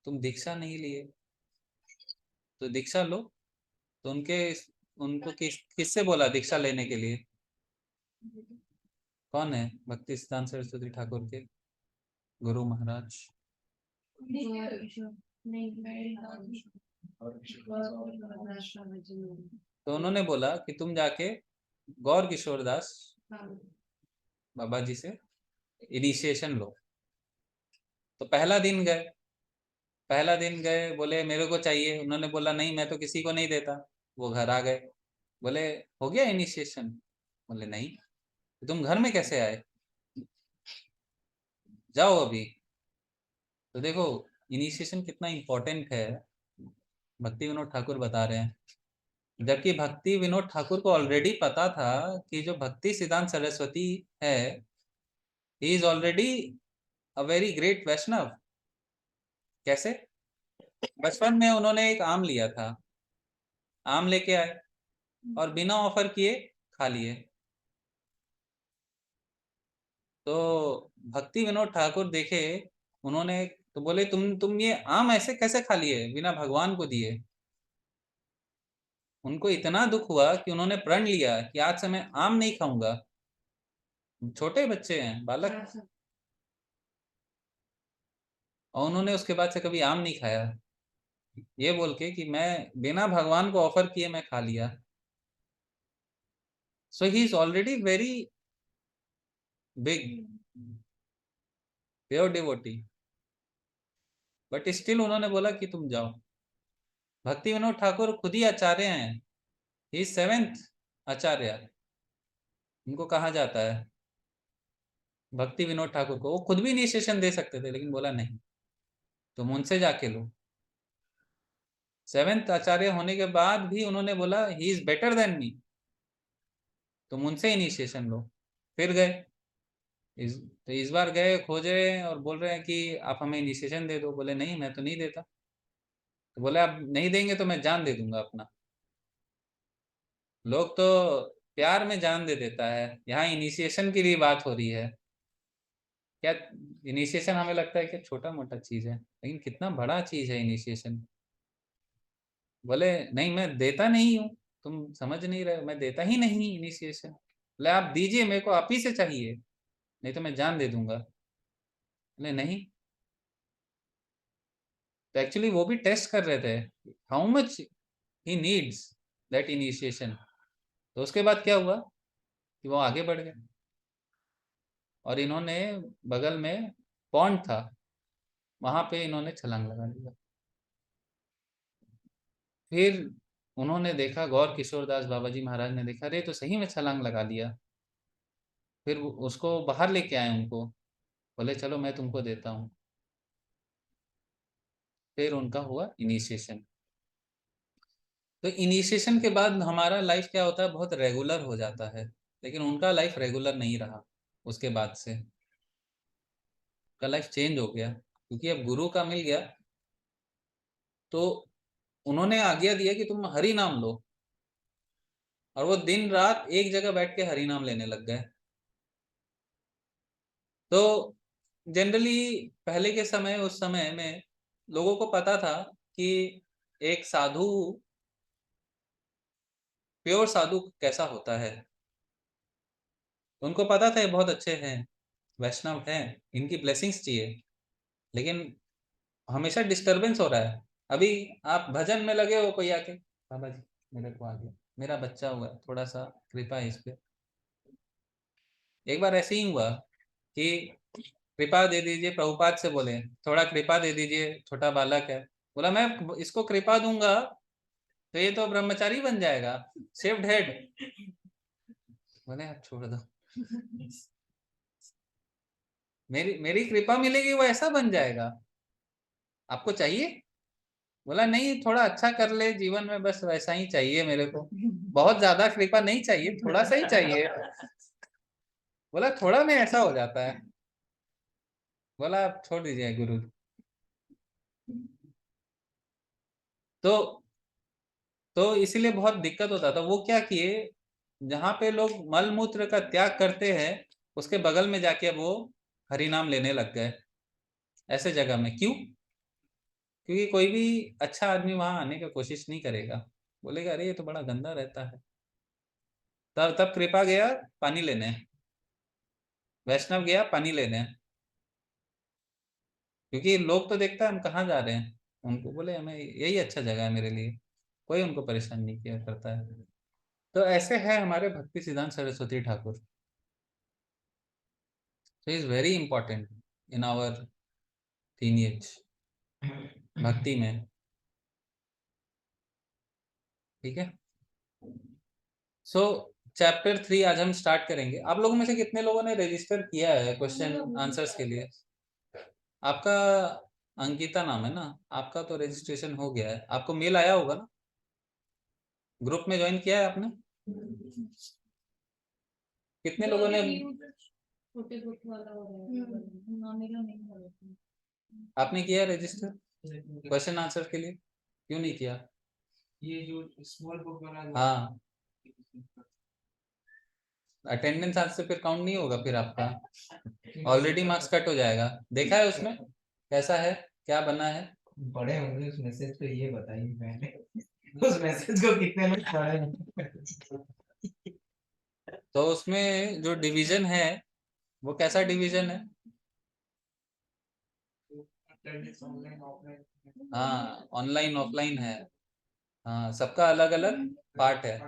तुम दीक्षा नहीं लिए तो दीक्षा लो। तो उनको किससे बोला दीक्षा लेने के लिए? कौन है? भक्ति सिद्धांत सरस्वती ठाकुर के गुरु महाराज। तो उन्होंने बोला कि तुम जाके गौर किशोर दास बाबा जी से इनिशिएशन लो। तो पहला दिन गए, बोले मेरे को चाहिए। उन्होंने बोला नहीं, मैं तो किसी को नहीं देता। वो घर आ गए, बोले हो गया इनिशिएशन? बोले नहीं। तो तुम घर में कैसे आए? जाओ अभी। तो देखो इनिशिएशन कितना इंपॉर्टेंट है, भक्ति विनोद ठाकुर बता रहे हैं। जबकि भक्ति विनोद ठाकुर को ऑलरेडी पता था कि जो भक्ति सिद्धांत सरस्वती है, he is already a very great Vaishnav. कैसे? बचपन में उन्होंने एक आम लिया था, आम लेके आए और बिना ऑफर किए खा लिए। तो भक्ति विनोद ठाकुर देखे, उन्होंने तो बोले तुम ये आम ऐसे कैसे खा लिए बिना भगवान को दिए? उनको इतना दुख हुआ कि उन्होंने प्रण लिया कि आज से मैं आम नहीं खाऊंगा। छोटे बच्चे हैं, बालक, और उन्होंने उसके बाद से कभी आम नहीं खाया, ये बोल के कि मैं बिना भगवान को ऑफर किए मैं खा लिया। So he is already very big pure devotee, but still उन्होंने बोला कि तुम जाओ। भक्ति विनोद ठाकुर खुद ही आचार्य हैं, ही सेवेंथ आचार्य। उनको कहा जाता है भक्ति विनोद ठाकुर को। वो खुद भी इनिशिएशन दे सकते थे, लेकिन बोला नहीं, तुम उनसे जाके लो। सेवेंथ आचार्य होने के बाद भी उन्होंने बोला he is better than me, तुम उनसे इनिशिएशन लो। फिर गए, तो इस बार गए, खोजे और बोल रहे हैं कि आप हमें इनिशिएशन दे दो। बोले नहीं, मैं तो नहीं देता। तो बोले आप नहीं देंगे तो मैं जान दे दूंगा अपना। लोग तो प्यार में जान दे देता है, यहाँ इनिशिएशन की भी बात हो रही है। क्या इनिशिएशन हमें लगता है कि छोटा मोटा चीज है, लेकिन कितना बड़ा चीज है इनिशिएशन। बोले नहीं, मैं देता नहीं हूँ, तुम समझ नहीं रहे हो, मैं देता ही नहीं इनिशिएशन। बोले आप दीजिए, मेरे को आप ही से चाहिए, नहीं तो मैं जान दे दूंगा। बोले नहीं। तो एक्चुअली वो भी टेस्ट कर रहे थे how much he needs that initiation. तो उसके बाद क्या हुआ कि वो आगे बढ़ गए और इन्होंने बगल में पॉन्ड था, वहां पे इन्होंने छलांग लगा दिया। फिर उन्होंने देखा, गौर किशोर दास बाबा जी महाराज ने देखा, अरे तो सही में छलांग लगा दिया। फिर उसको बाहर लेके आए उनको, बोले चलो मैं तुमको देता हूँ। फिर उनका हुआ इनिशिएशन। तो इनिशिएशन के बाद हमारा लाइफ क्या होता है, बहुत रेगुलर हो जाता है। लेकिन उनका लाइफ रेगुलर नहीं रहा, उसके बाद से उनका लाइफ चेंज हो गया, क्योंकि अब गुरु का मिल गया। तो उन्होंने आज्ञा दिया कि तुम हरि नाम लो, और वो दिन रात एक जगह बैठ के हरि नाम लेने लग गए। तो जनरली पहले के समय, उस समय में लोगों को पता था कि एक साधु, प्योर साधु कैसा होता है। उनको पता था ये बहुत अच्छे हैं, वैष्णव हैं, इनकी ब्लेसिंग्स चाहिए, लेकिन हमेशा डिस्टरबेंस हो रहा है। अभी आप भजन में लगे हो, कोई आके बाबा जी मेरे को आ गया, मेरा बच्चा हुआ है, थोड़ा सा कृपा है इस पे। एक बार ऐसे ही हुआ कि कृपा दे दीजिए, प्रभुपाद से बोले थोड़ा कृपा दे दीजिए, छोटा बालक है। बोला मैं इसको कृपा दूंगा तो ये तो ब्रह्मचारी बन जाएगा, सेव्ड हेड। बोले आप छोड़ दो, मेरी मेरी कृपा मिलेगी वो ऐसा बन जाएगा, आपको चाहिए? बोला नहीं, थोड़ा अच्छा कर ले जीवन में, बस वैसा ही चाहिए मेरे को, बहुत ज्यादा कृपा नहीं चाहिए, थोड़ा सा ही चाहिए। बोला थोड़ा में ऐसा हो जाता है। बोला आप छोड़ दीजिए गुरु। तो इसीलिए बहुत दिक्कत होता था। वो क्या किए, जहाँ पे लोग मल मूत्र का त्याग करते हैं उसके बगल में जाके वो हरि नाम लेने लग गए, ऐसे जगह में। क्यों? क्योंकि कोई भी अच्छा आदमी वहां आने की कोशिश नहीं करेगा, बोलेगा अरे ये तो बड़ा गंदा रहता है। तब तब कृपा गया पानी लेने, वैष्णव गया पानी लेने, क्योंकि लोग तो देखता है हम कहाँ जा रहे हैं, उनको बोले हमें यही अच्छा जगह है मेरे लिए, कोई उनको परेशान नहीं किया करता है। तो ऐसे है हमारे भक्ति Siddhanta Saraswati Thakur. So he is very important in our lineage, भक्ति में। ठीक है। सो चैप्टर 3 आज हम स्टार्ट करेंगे। आप लोगों में से कितने लोगों ने रजिस्टर किया है क्वेश्चन आंसर्स के लिए? आपका अंकिता नाम है ना, आपका तो रजिस्ट्रेशन हो गया है, आपको मेल आया होगा ना? ग्रुप में ज्वाइन किया है आपने? कितने लोगों ने? छोटे ग्रुप वाला हो रहा है ना, मेरा नहीं हो रहा है। आपने किया रजिस्टर क्वेश्चन आंसर के लिए? क्यों नहीं किया? ये जो स्मॉल बुक बना हाँ, अटेंडेंस आज से फिर काउंट नहीं होगा, फिर आपका ऑलरेडी मार्क्स कट हो जाएगा। देखा है उसमें कैसा है, क्या बना है? बड़े होंगे उस मैसेज को, ये बताइए मैंने उस मैसेज को कितने लोग पढ़े हैं? तो उसमें जो डिवीजन है वो कैसा डिवीजन है? Online offline. हाँ, ऑनलाइन ऑफलाइन है। हाँ, सबका अलग अलग पार्ट है।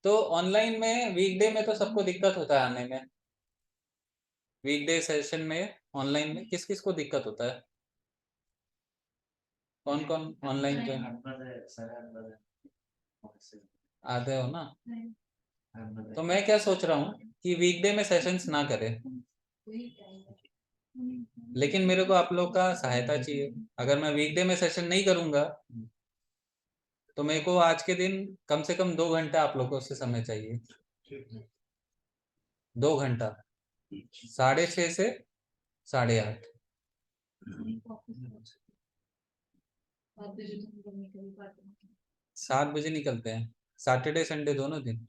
तो ऑनलाइन में वीकडे में तो सबको दिक्कत होता है आने में, वीकडे सेशन में ऑनलाइन में किस किस को दिक्कत होता है? कौन कौन ऑनलाइन पे आते हो ना? तो मैं क्या सोच रहा हूँ कि वीकडे में सेशंस ना करें, लेकिन मेरे को आप लोग का सहायता चाहिए। अगर मैं वीकडे में सेशन नहीं करूंगा तो मेरे को आज के दिन कम से कम 2 घंटा आप लोगों से समय चाहिए। 2 घंटा, 6:30 से 8:30। 7 बजे निकलते हैं, सैटरडे संडे दोनों दिन।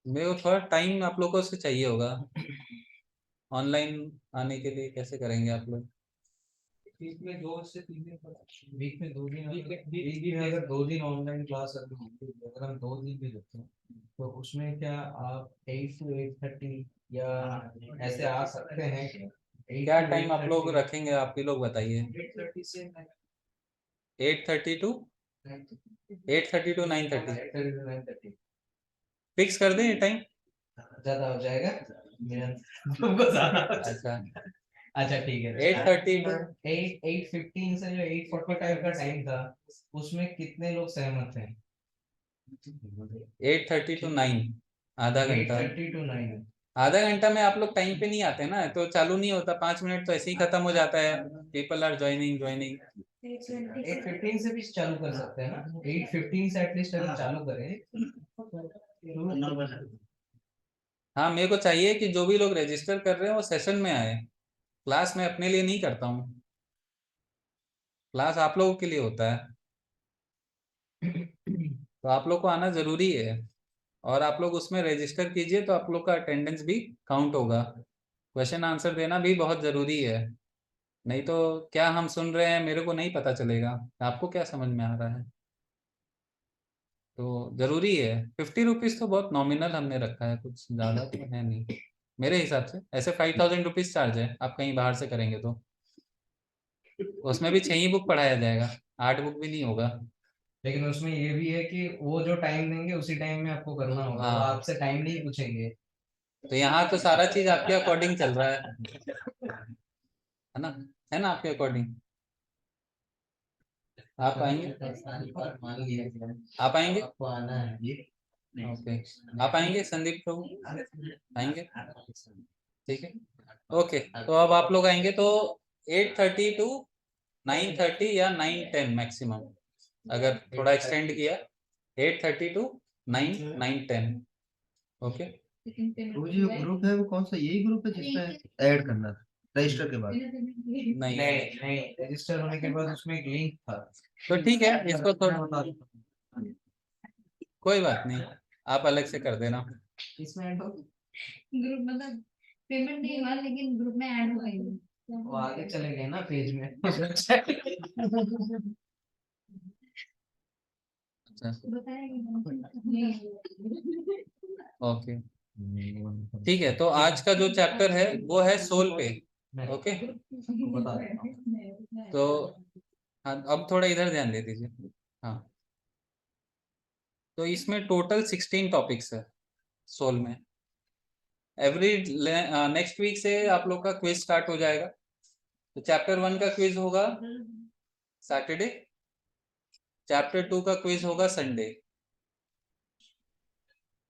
मेरे को थोड़ा टाइम आप लोगों से चाहिए होगा। ऑनलाइन आने के लिए कैसे करेंगे आप लोग? वीक में 2 से 3 दिन वीक में 2 दिन, वीक में अगर 2 दिन ऑनलाइन क्लास अगर हम 2 दिन भी लेते हैं तो उसमें क्या आप 8 to 8:30 या ऐसे आ सकते हैं? क्या टाइम आप लोग रखेंगे, आप ही लोग बताइए। 8:30 से 8:30 टू 9:30 9:30 फिक्स कर दें ये टाइम? ज्यादा हो जाएगा मेरा तुमको ज्यादा हो जाएगा। अच्छा, अच्छा ठीक है। 8:30 टू 8:15 से जो 8:45 का टाइम था उसमें कितने लोग सहमत थे? 8:30 टू 9, आधा घंटा। 8:30 to 9। आधा घंटा में आप लोग टाइम पे नहीं आते ना, तो चालू नहीं होता, 5 मिनट तो ऐसे ही खत्म हो जाता है। पीपल आर ज्वाइनिंग 8:15 से भी चालू कर सकते हैं ना, 8:15 से एटलीस्ट अगर चालू करें। हाँ, मेरे को चाहिए कि जो भी लोग रजिस्टर कर रहे हैं वो सेशन में आए। क्लास मैं अपने लिए नहीं करता हूँ, क्लास आप लोगों के लिए होता है। तो आप लोग को आना जरूरी है, और आप लोग उसमें रजिस्टर कीजिए तो आप लोग का अटेंडेंस भी काउंट होगा। क्वेश्चन आंसर देना भी बहुत ज़रूरी है, नहीं तो क्या हम सुन रहे हैं मेरे को नहीं पता चलेगा, आपको क्या समझ में आ रहा है? तो जरूरी है। 50 रुपीज तो बहुत नॉमिनल हमने रखा है, कुछ ज्यादा तो है नहीं मेरे हिसाब से। ऐसे 5000 रुपीज चार्ज है आप कहीं बाहर से करेंगे तो। उसमें भी 6 ही बुक पढ़ाया जाएगा, 8 बुक भी नहीं होगा। लेकिन उसमें ये भी है कि वो जो टाइम देंगे उसी टाइम में आपको करना होगा, वो हाँ। आपसे टाइम नहीं पूछेंगे। तो यहाँ तो सारा चीज आपके अकॉर्डिंग चल रहा है ना? है ना आपके अकॉर्डिंग? आप आएंगे? मान लिया आप आएंगे? आपको आना है ये। ओके, आप आएंगे संदीप प्रभु? आएंगे, ठीक है। ओके, तो अब आप लोग आएंगे तो 8:30 टू 9:30 या 9:10 मैक्सिमम, अगर थोड़ा एक्सटेंड किया 8:30 टू 9:10। ओके, वो जो ग्रुप है वो कौन सा, यही ग्रुप है जिसमें ऐड करना था रजिस्टर के बाद? नहीं नहीं नहीं, रजिस्टर होने के बाद उसमें एक लिंक था। तो ठीक है, इसको तो कोई बात नहीं, आप अलग से कर देना। इसमें ऐड हो, ग्रुप मतलब पेमेंट नहीं हुआ लेकिन ग्रुप में ऐड हो गई। वो आगे चले गए ना पेज में। ओके, ठीक है। तो आज का जो चैप्टर है वो है सोल पे। ओके, बता देता हूँ। तो हाँ, अब थोड़ा इधर ध्यान दे दीजिए। हाँ, तो इसमें टोटल 16 टॉपिक्स है सोल में। एवरी नेक्स्ट वीक से आप लोग का क्विज स्टार्ट हो जाएगा। तो चैप्टर 1 का क्विज होगा सैटरडे, चैप्टर 2 का क्विज होगा संडे।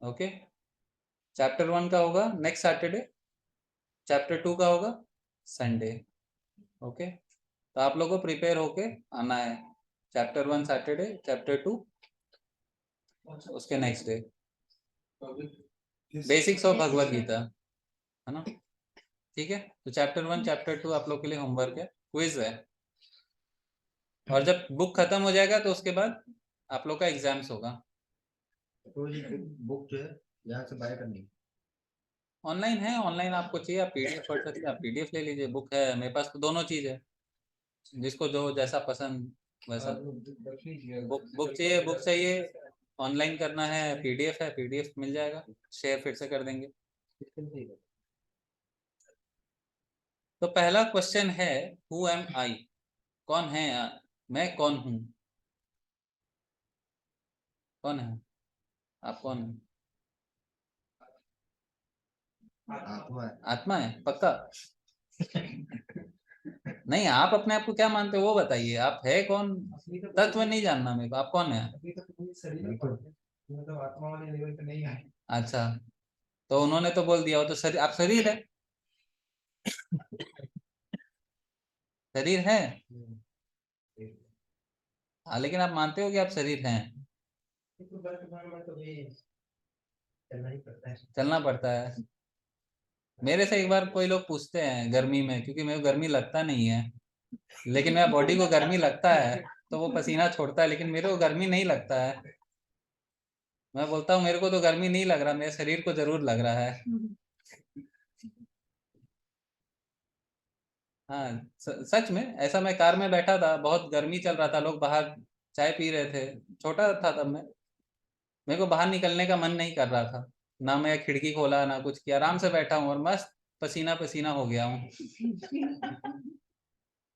ओके, चैप्टर 1 का होगा नेक्स्ट सैटरडे, चैप्टर 2 का होगा संडे। ओके, तो आप लोगों को प्रिपेयर होके आना है। चैप्टर 1 सैटरडे, चैप्टर 2 उसके next day. Basics of Bhagavad Gita, है ना? ठीक है, तो चैप्टर 1 चैप्टर 2 आप लोग के लिए होमवर्क है, क्विज है। और जब बुक खत्म हो जाएगा तो उसके बाद आप लोग का एग्जाम्स होगा। तो ये बुक जो है यहाँ से बाय करनी है? ऑनलाइन है, ऑनलाइन आपको चाहिए आप पीडीएफ पढ़ सकते हैं, आप पीडीएफ ले लीजिए। बुक है मेरे पास, तो दोनों चीज है, जिसको जो जैसा पसंद वैसा। बुक चाहिए, बुक चाहिए, ऑनलाइन करना है, पीडीएफ है, पीडीएफ मिल जाएगा, शेयर फिर से कर देंगे। तो पहला क्वेश्चन है, हु एम आई? कौन है? मैं कौन हूं? कौन है? आप कौन है? आत्मा है। आत्मा है पक्का? नहीं, आप अपने आप को क्या मानते हो वो बताइए, आप है कौन? तत्व नहीं जानना मेरे को, आप कौन है? मतलब आत्मा वाले लेवल पे नहीं आए। अच्छा, तो उन्होंने तो बोल दिया, वो तो शरीर, आप शरीर है, शरीर है। हाँ, लेकिन आप मानते हो कि आप शरीर हैं? चलना पड़ता है। मेरे से एक बार कोई लोग पूछते हैं गर्मी में, क्योंकि मेरे को गर्मी लगता नहीं है, लेकिन मेरा बॉडी को गर्मी लगता है, तो वो पसीना छोड़ता है, लेकिन मेरे को गर्मी नहीं लगता है। मैं बोलता हूँ मेरे को तो गर्मी नहीं लग रहा, मेरे शरीर को जरूर लग रहा है। हाँ, सच में ऐसा। मैं कार में बैठा था, बहुत गर्मी चल रहा था, लोग बाहर चाय पी रहे थे, छोटा था तब मैं, मेरे को बाहर निकलने का मन नहीं कर रहा था, ना मैं खिड़की खोला ना कुछ किया, आराम से बैठा हूँ और मस्त पसीना पसीना हो गया हूँ।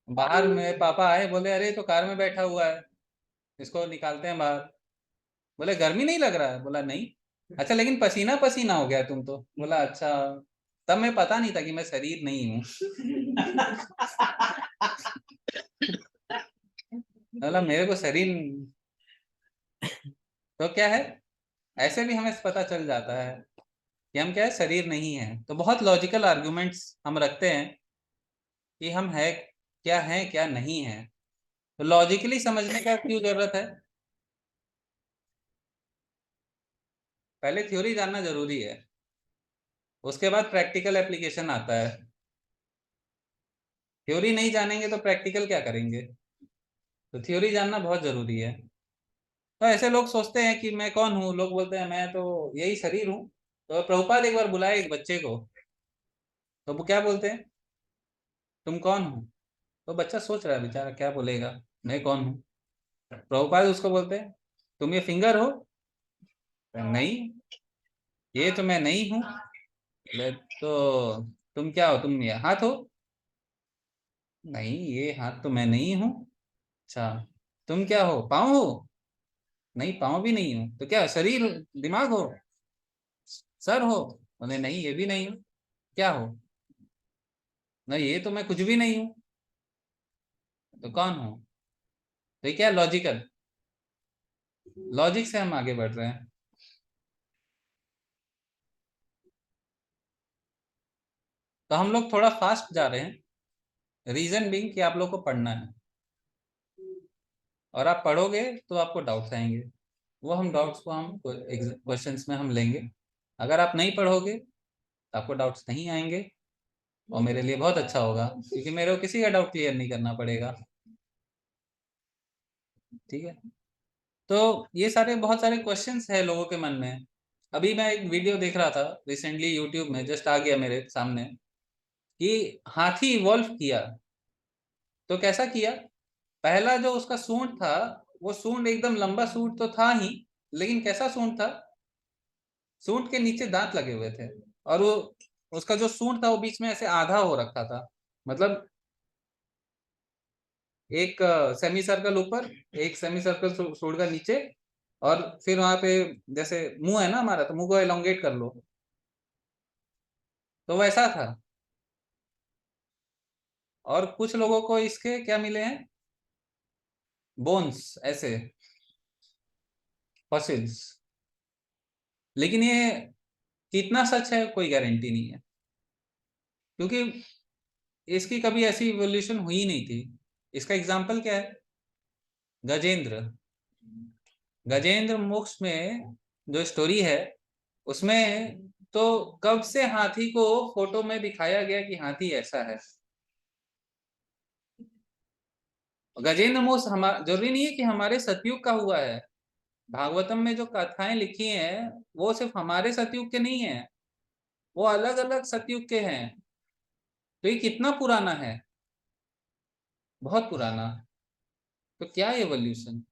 बाहर मेरे पापा आए, बोले अरे तो कार में बैठा हुआ है, इसको निकालते हैं बाहर। बोले गर्मी नहीं लग रहा है? बोला नहीं। अच्छा, लेकिन पसीना पसीना हो गया तुम तो? बोला अच्छा। तब मैं पता नहीं था कि मैं शरीर नहीं हूँ। बोला मेरे को शरीर, तो क्या है, ऐसे भी हमें पता चल जाता है कि हम क्या है, शरीर नहीं है। तो बहुत लॉजिकल आर्गुमेंट्स हम रखते हैं कि हम है क्या, है क्या नहीं है। तो लॉजिकली समझने का क्यों जरूरत है? पहले थ्योरी जानना जरूरी है, उसके बाद प्रैक्टिकल एप्लीकेशन आता है। थ्योरी नहीं जानेंगे तो प्रैक्टिकल क्या करेंगे? तो थ्योरी जानना बहुत जरूरी है। तो ऐसे लोग सोचते हैं कि मैं कौन हूँ, लोग बोलते हैं मैं तो यही शरीर हूँ। तो प्रभुपाद एक बार बुलाए एक बच्चे को, तो वो क्या बोलते हैं, तुम कौन हो? तो बच्चा सोच रहा है बेचारा क्या बोलेगा, मैं कौन हूँ। प्रभुपाद उसको बोलते हैं, तुम ये फिंगर हो? नहीं, ये तो मैं नहीं हूँ। तो तुम क्या हो? तुम ये हाथ हो? नहीं, ये हाथ तो मैं नहीं हूँ। अच्छा, तुम क्या हो? पाँव हो? नहीं, पाँव भी नहीं हूँ। तो क्या शरीर, दिमाग हो? सर हो? बोले नहीं, ये भी नहीं हूँ। क्या हो? नहीं, ये तो मैं कुछ भी नहीं हूँ। तो कौन हो? तो ये क्या लॉजिकल, लॉजिक से हम आगे बढ़ रहे हैं। तो हम लोग थोड़ा फास्ट जा रहे हैं, रीजन बीइंग कि आप लोग को पढ़ना है, और आप पढ़ोगे तो आपको डाउट्स आएंगे। वो हम डाउट्स को हम क्वेश्चंस में हम लेंगे। अगर आप नहीं पढ़ोगे तो आपको डाउट्स नहीं आएंगे, और मेरे लिए बहुत अच्छा होगा, क्योंकि मेरे को किसी का डाउट क्लियर नहीं करना पड़ेगा। ठीक है। तो ये सारे बहुत सारे क्वेश्चंस है लोगों के मन में। अभी मैं एक वीडियो देख रहा था रिसेंटली यूट्यूब में, जस्ट आ गया मेरे सामने, कि हाथी इवॉल्व किया तो कैसा किया। पहला जो उसका सूंड था, वो सूंड एकदम लंबा सूंड तो था ही, लेकिन कैसा सूंड था? सूंड के नीचे दांत लगे हुए थे, और वो उसका जो सूंड था वो बीच में ऐसे आधा हो रखा था। मतलब एक सेमी सर्कल ऊपर, एक सेमी सर्कल सूंड का नीचे, और फिर वहां पे जैसे मुंह है ना हमारा, तो मुंह को एलोंगेट कर लो, तो वैसा था। और कुछ लोगों को इसके क्या मिले हैं? बोन्स, ऐसे फॉसिल्स। लेकिन ये कितना सच है कोई गारंटी नहीं है, क्योंकि इसकी कभी ऐसी इवोल्यूशन हुई नहीं थी। इसका एग्जाम्पल क्या है? गजेंद्र। गजेंद्र मोक्ष में जो स्टोरी है, उसमें तो कब से हाथी को फोटो में दिखाया गया कि हाथी ऐसा है। गजेंद्र मोक्ष हमारा जरूरी नहीं है कि हमारे सतयुग का हुआ है। भागवतम में जो कथाएं लिखी हैं वो सिर्फ हमारे सतयुग के नहीं है, वो अलग अलग सतयुग के हैं। तो ये कितना पुराना है? बहुत पुराना। तो क्या एवोल्यूशन?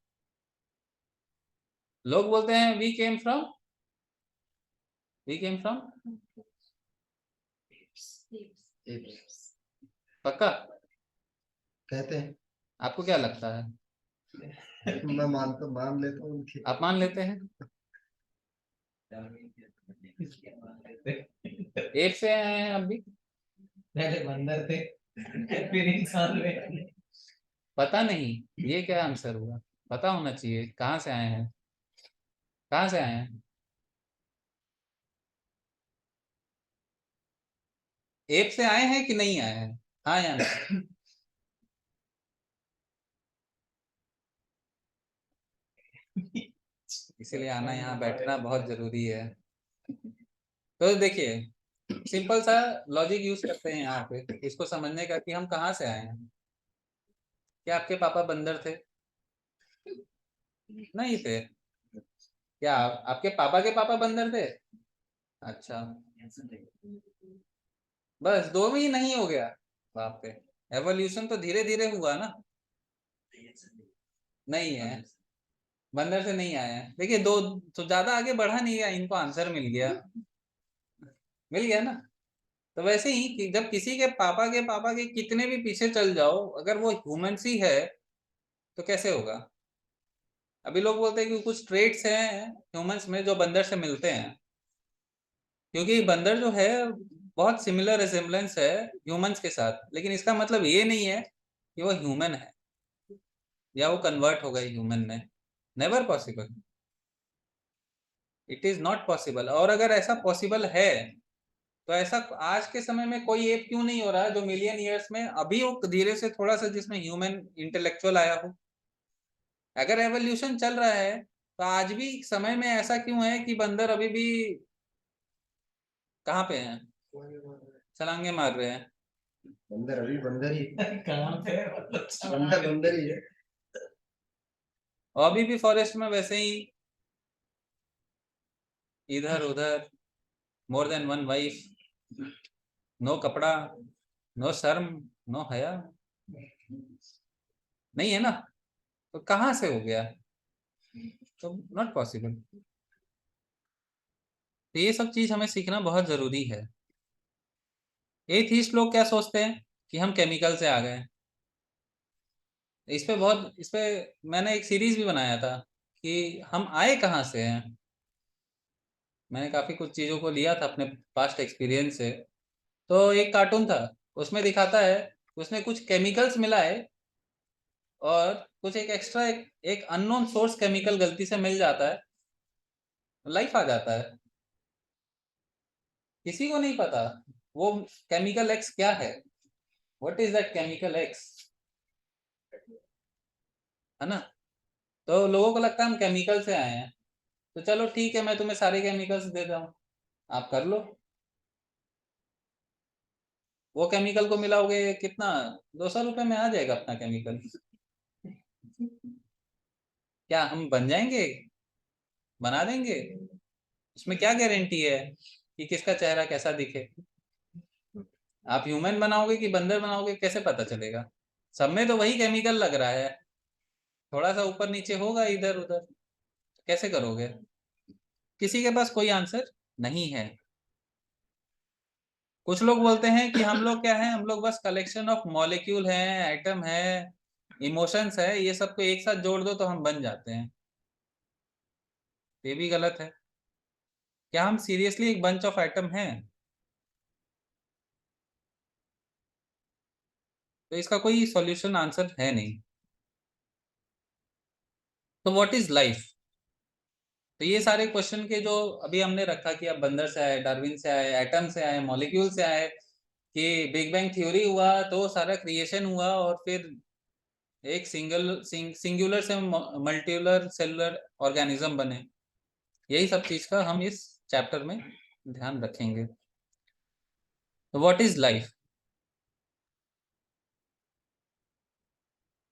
लोग बोलते हैं वी केम फ्रॉम पक्का? कहते हैं। आपको क्या लगता है? मैं मान लेता हूँ उनकी। आप मान लेते हैं? एप से आए हैं आप भी? पहले बंदर थे, फिर इंसान में। पता नहीं, ये क्या आंसर हुआ? पता होना चाहिए कहाँ से आए हैं, कहाँ से आए हैं। एप से आए हैं कि नहीं आए हैं? हाँ या नहीं? इसीलिए आना, यहाँ बैठना बहुत जरूरी है। तो देखिए, सिंपल सा लॉजिक यूज करते हैं यहाँ पे इसको समझने का, कि हम कहाँ से आए हैं। क्या आपके पापा बंदर थे? नहीं थे। क्या आपके पापा के पापा बंदर थे? अच्छा, बस दो में ही नहीं हो गया। बाप रे, एवोल्यूशन तो धीरे धीरे हुआ ना। नहीं है, बंदर से नहीं आया है। देखिए, दो तो ज्यादा आगे बढ़ा नहीं गया, इनको आंसर मिल गया ना। तो वैसे ही कि जब किसी के पापा के कितने भी पीछे चल जाओ, अगर वो ह्यूमंस ही है तो कैसे होगा? अभी लोग बोलते हैं कि कुछ ट्रेट्स हैं ह्यूमंस में जो बंदर से मिलते हैं, क्योंकि बंदर जो है बहुत सिमिलर रिजेम्बलेंस है ह्यूमंस के साथ, लेकिन इसका मतलब ये नहीं है कि वो ह्यूमन है या वो कन्वर्ट हो गए ह्यूमन में। Never possible, it is not possible. और अगर ऐसा पॉसिबल है तो ऐसा आज के समय में कोई एप क्यों नहीं हो रहा है जो मिलियन ईयर्स में अभी वो धीरे से थोड़ा सा जिसमें ह्यूमन इंटेलेक्चुअल आया हो। अगर एवोल्यूशन चल रहा है तो आज भी समय में ऐसा क्यों है कि बंदर अभी भी कहाँ पे हैं? छलांगे मार रहे हैं। बंदर अभी बंदर ही कहाँ पे? बंदर बंदर ही है। और अभी भी फॉरेस्ट में वैसे ही इधर उधर, more than one wife, no कपड़ा, नो शर्म, नो हया। नहीं है ना? तो कहाँ से हो गया? तो नॉट पॉसिबल। तो ये सब चीज हमें सीखना बहुत जरूरी है। एथीस्ट लोग क्या सोचते हैं कि हम केमिकल से आ गए। इस पे मैंने एक सीरीज भी बनाया था कि हम आए कहाँ से हैं। मैंने काफी कुछ चीजों को लिया था अपने पास्ट एक्सपीरियंस से। तो एक कार्टून था, उसमें दिखाता है उसने कुछ केमिकल्स मिलाए और कुछ एक एक्स्ट्रा एक अननोन सोर्स केमिकल गलती से मिल जाता है, लाइफ आ जाता है। किसी को नहीं पता वो केमिकल एक्स क्या है, what is that chemical x, है ना। तो लोगों को लगता है हम केमिकल से आए हैं, तो चलो ठीक है मैं तुम्हें सारे केमिकल्स दे रहा हूँ, आप कर लो। वो केमिकल को मिलाओगे कितना, 200 रुपए में आ जाएगा अपना केमिकल। क्या हम बन जाएंगे, बना देंगे? उसमें क्या गारंटी है कि किसका चेहरा कैसा दिखे। आप ह्यूमन बनाओगे कि बंदर बनाओगे कैसे पता चलेगा। सब में तो वही केमिकल लग रहा है, थोड़ा सा ऊपर नीचे होगा इधर उधर, कैसे करोगे। किसी के पास कोई आंसर नहीं है। कुछ लोग बोलते हैं कि हम लोग क्या है, हम लोग बस कलेक्शन ऑफ मॉलिक्यूल हैं, एटम है, इमोशंस है, ये सबको एक साथ जोड़ दो तो हम बन जाते हैं। ये भी गलत है। क्या हम सीरियसली एक बंच ऑफ एटम हैं? तो इसका कोई सॉल्यूशन आंसर है नहीं। तो व्हाट इज लाइफ। तो ये सारे क्वेश्चन के जो अभी हमने रखा कि अब बंदर से आए, डार्विन से आए, एटम से आए, मॉलिक्यूल से आए, कि बिग बैंग थ्योरी हुआ तो सारा क्रिएशन हुआ और फिर एक सिंगुलर से मल्टीकुलर सेलुलर ऑर्गेनिज्म बने, यही सब चीज का हम इस चैप्टर में ध्यान रखेंगे। तो व्हाट इज लाइफ,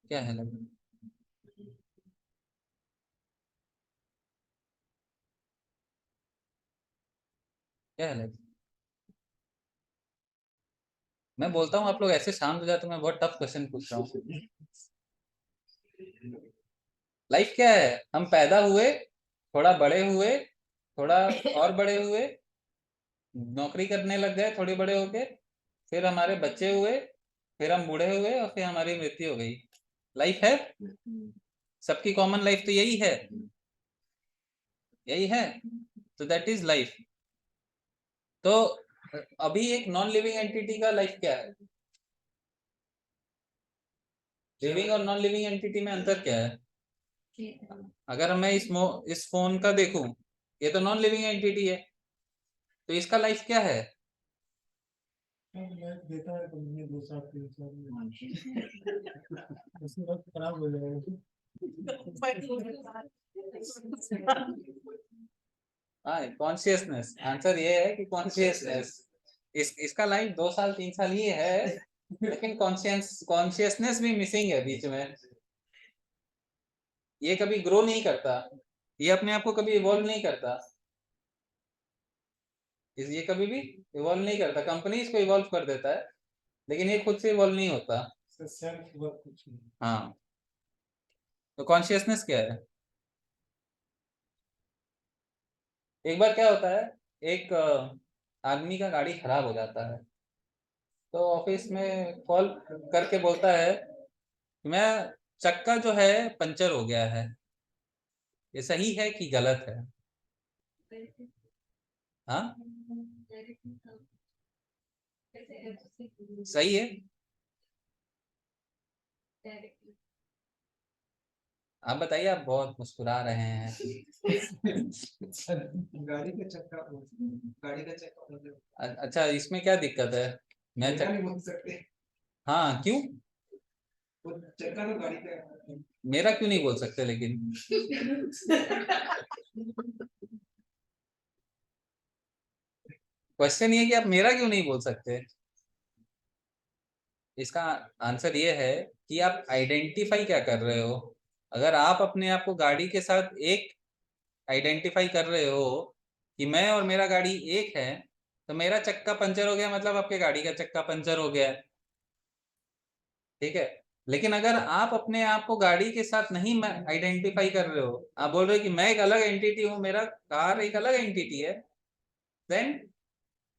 क्या है लाइफ। क्या है लाइफ। मैं बोलता हूँ आप लोग ऐसे शांत हो जाते, मैं बहुत टफ क्वेश्चन पूछ रहा हूँ। लाइफ क्या है, हम पैदा हुए, थोड़ा बड़े हुए, थोड़ा और बड़े हुए, नौकरी करने लग गए थोड़े बड़े होके, फिर हमारे बच्चे हुए, फिर हम बूढ़े हुए और फिर हमारी मृत्यु हो गई। लाइफ है, सबकी कॉमन लाइफ तो यही है, यही है। तो दैट इज लाइफ। तो अभी एक नॉन लिविंग एंटिटी का लाइफ क्या है, लिविंग और नॉन लिविंग एंटिटी में अंतर क्या है। अगर मैं इस फोन का देखूं, ये तो नॉन लिविंग एंटिटी है, तो इसका लाइफ क्या है। लाइफ देता है तो मुझे 2 साल 3 साल उसके बाद खराब हो जाएगा। हाँ, कॉन्शियसनेस, आंसर ये है कि कॉन्शियसनेस। इसका लाइफ 2 साल 3 साल ही है, लेकिन कॉन्शियसनेस भी मिसिंग है बीच में। ये कभी ग्रो नहीं करता, ये अपने आप को कभी इवॉल्व नहीं करता, ये कभी भी इवॉल्व नहीं करता। कंपनी इसको इवॉल्व कर देता है, लेकिन ये खुद से इवॉल्व नहीं होता। सेल्फ वर्क कुछ नहीं। हाँ, तो कॉन्शियसनेस क्या है। एक बार क्या होता है, एक आदमी का गाड़ी खराब हो जाता है, तो ऑफिस में कॉल करके बोलता है मैं चक्का जो है पंचर हो गया है। ये सही है कि गलत है। हाँ, सही है। आप बताइए, आप बहुत मुस्कुरा रहे हैं। गाड़ी का चक्का मतलब अच्छा, इसमें क्या दिक्कत है। मैं नहीं बोल सकते, हाँ, क्यों, वो चक्का तो गाड़ी का मेरा क्यों नहीं बोल सकते लेकिन। क्वेश्चन ये कि आप मेरा क्यों नहीं बोल सकते। इसका आंसर ये है कि आप आइडेंटिफाई क्या कर रहे हो। अगर आप अपने आप को गाड़ी के साथ एक आइडेंटिफाई कर रहे हो कि मैं और मेरा गाड़ी एक है, तो मेरा चक्का पंचर हो गया मतलब आपके गाड़ी का चक्का पंचर हो गया है, ठीक है। लेकिन अगर आप अपने आप को गाड़ी के साथ नहीं आइडेंटिफाई कर रहे हो, आप बोल रहे हो कि मैं एक अलग एंटिटी हूँ, मेरा कार एक अलग एंटिटी है, देन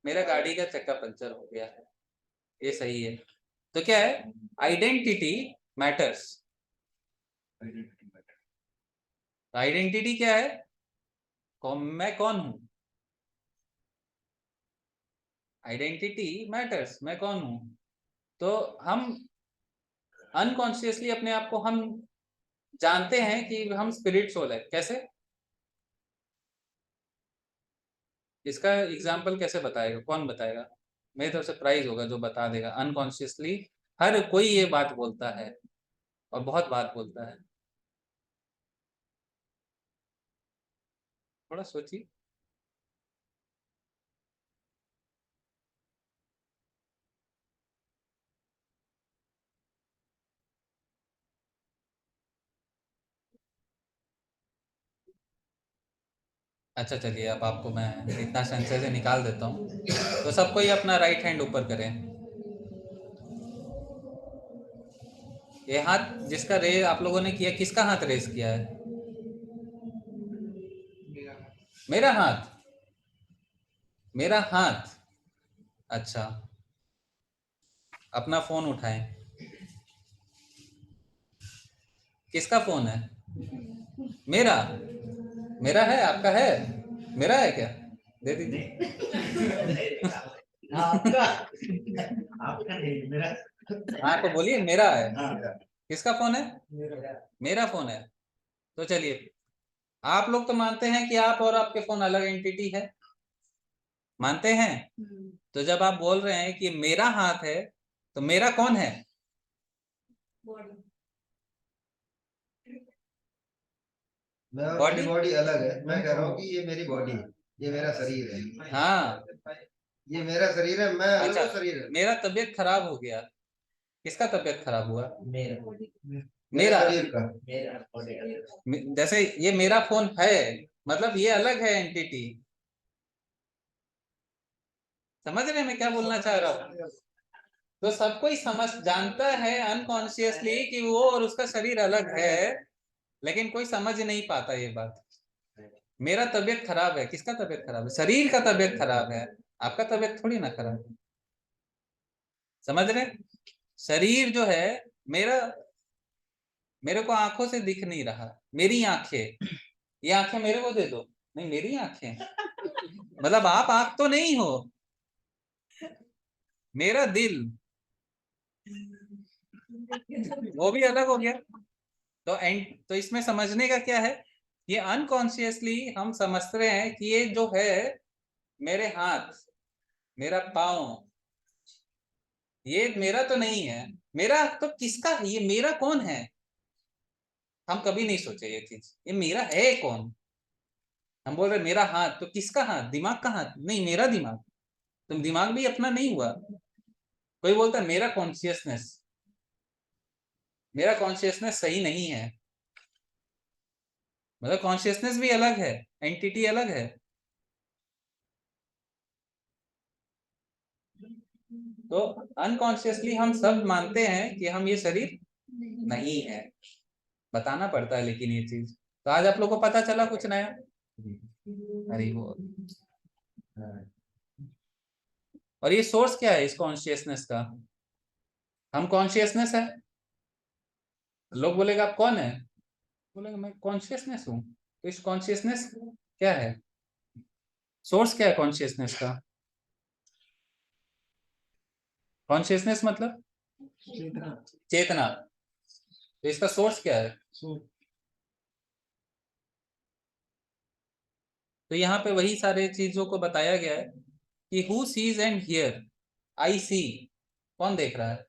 मेरा गाड़ी का चक्का पंचर हो गया है, ये सही है। तो क्या है, आइडेंटिटी मैटर्स। आइडेंटिटी क्या है, मैं कौन हूं, आइडेंटिटी मैटर्स, मैं कौन हूं। तो हम अनकॉन्शियसली अपने आप को हम जानते हैं कि हम स्पिरिट सोल है। कैसे, इसका एग्जाम्पल कैसे बताएगा, कौन बताएगा? मेरी तरफ से प्राइज होगा जो बता देगा। अनकॉन्शियसली हर कोई ये बात बोलता है और बहुत बात बोलता है। थोड़ा सोचिए। अच्छा चलिए, अब आपको मैं इतना संशय से निकाल देता हूँ। तो सबको ही अपना राइट हैंड ऊपर करें। ये हाथ जिसका रेज आप लोगों ने किया, किसका हाथ रेज किया है? मेरा हाथ, मेरा हाथ। अच्छा, अपना फोन उठाएं। किसका फोन है? मेरा, मेरा है, आपका है? मेरा है क्या? दे दीजिए। आपका आपका नहीं, मेरा। हाँ तो बोलिए, मेरा है। हाँ। किसका फोन है? मेरा फोन है। तो चलिए, आप लोग तो मानते हैं कि आप और आपके फोन अलग एंटिटी है, मानते हैं? तो जब आप बोल रहे हैं कि मेरा हाथ है, तो मेरा कौन है? बॉडी। मैं और बॉडी? मेरी बॉडी अलग है। मैं कह रहा हूँ कि ये मेरी बॉडी है, ये मेरा शरीर है। हाँ। ये मेरा शरीर है, मैं अलग अच्छा, हूँ, शरीर है। मेरा तबीयत खराब हो गया, किसका तबीयत खराब हुआ? मेरा मेरे मेरा। शरीर का। मेरा body। जैसे ये मेरा फोन है, मतलब ये अलग है एंटिटी। समझ रहे हैं मैं क्या बोलना चाह रहा हूँ? तो सब कोई समझ जानता है अनकॉन्शियसली कि वो और उसका शरीर अलग है, लेकिन कोई समझ नहीं पाता ये बात। मेरा तबीयत खराब है, किसका तबीयत खराब है? शरीर का तबीयत खराब है, आपका तबीयत थोड़ी ना खराब है। समझ रहे? शरीर जो है मेरा, मेरे को आंखों से दिख नहीं रहा, मेरी आंखें, ये आंखें मेरे को दे दो। नहीं, मेरी आंखें, मतलब आप आंख तो नहीं हो। मेरा दिल, वो भी अलग हो गया। तो इसमें समझने का क्या है, ये अनकॉन्शियसली हम समझते हैं कि ये जो है मेरे हाथ, मेरा पाँव, ये मेरा तो नहीं है। मेरा तो किसका है? ये मेरा कौन है? हम कभी नहीं सोचे ये चीज, ये मेरा है कौन। हम बोल रहे मेरा हाथ, तो किसका हाथ? दिमाग का हाथ? नहीं, मेरा दिमाग। तुम दिमाग भी अपना नहीं हुआ। कोई बोलता है मेरा कॉन्शियसनेस, मेरा कॉन्शियसनेस सही नहीं है। मतलब कॉन्शियसनेस भी अलग है, एंटिटी अलग है। तो अनकॉन्शियसली हम सब मानते हैं कि हम ये शरीर नहीं है। बताना पड़ता है लेकिन ये चीज। तो आज आप लोग को पता चला कुछ नया। अरे वो, और ये सोर्स क्या है इस कॉन्शियसनेस का? हम कॉन्शियसनेस है। लोग बोलेगा आप कौन है, बोलेगा मैं कॉन्शियसनेस हूँ। तो इस कॉन्शियसनेस क्या है, सोर्स क्या है कॉन्शियसनेस का? कॉन्शियसनेस मतलब चेतना। चेतना। तो इसका सोर्स क्या है? सो तो यहाँ पे वही सारे चीजों को बताया गया है कि who sees and hear. I see, कौन देख रहा है?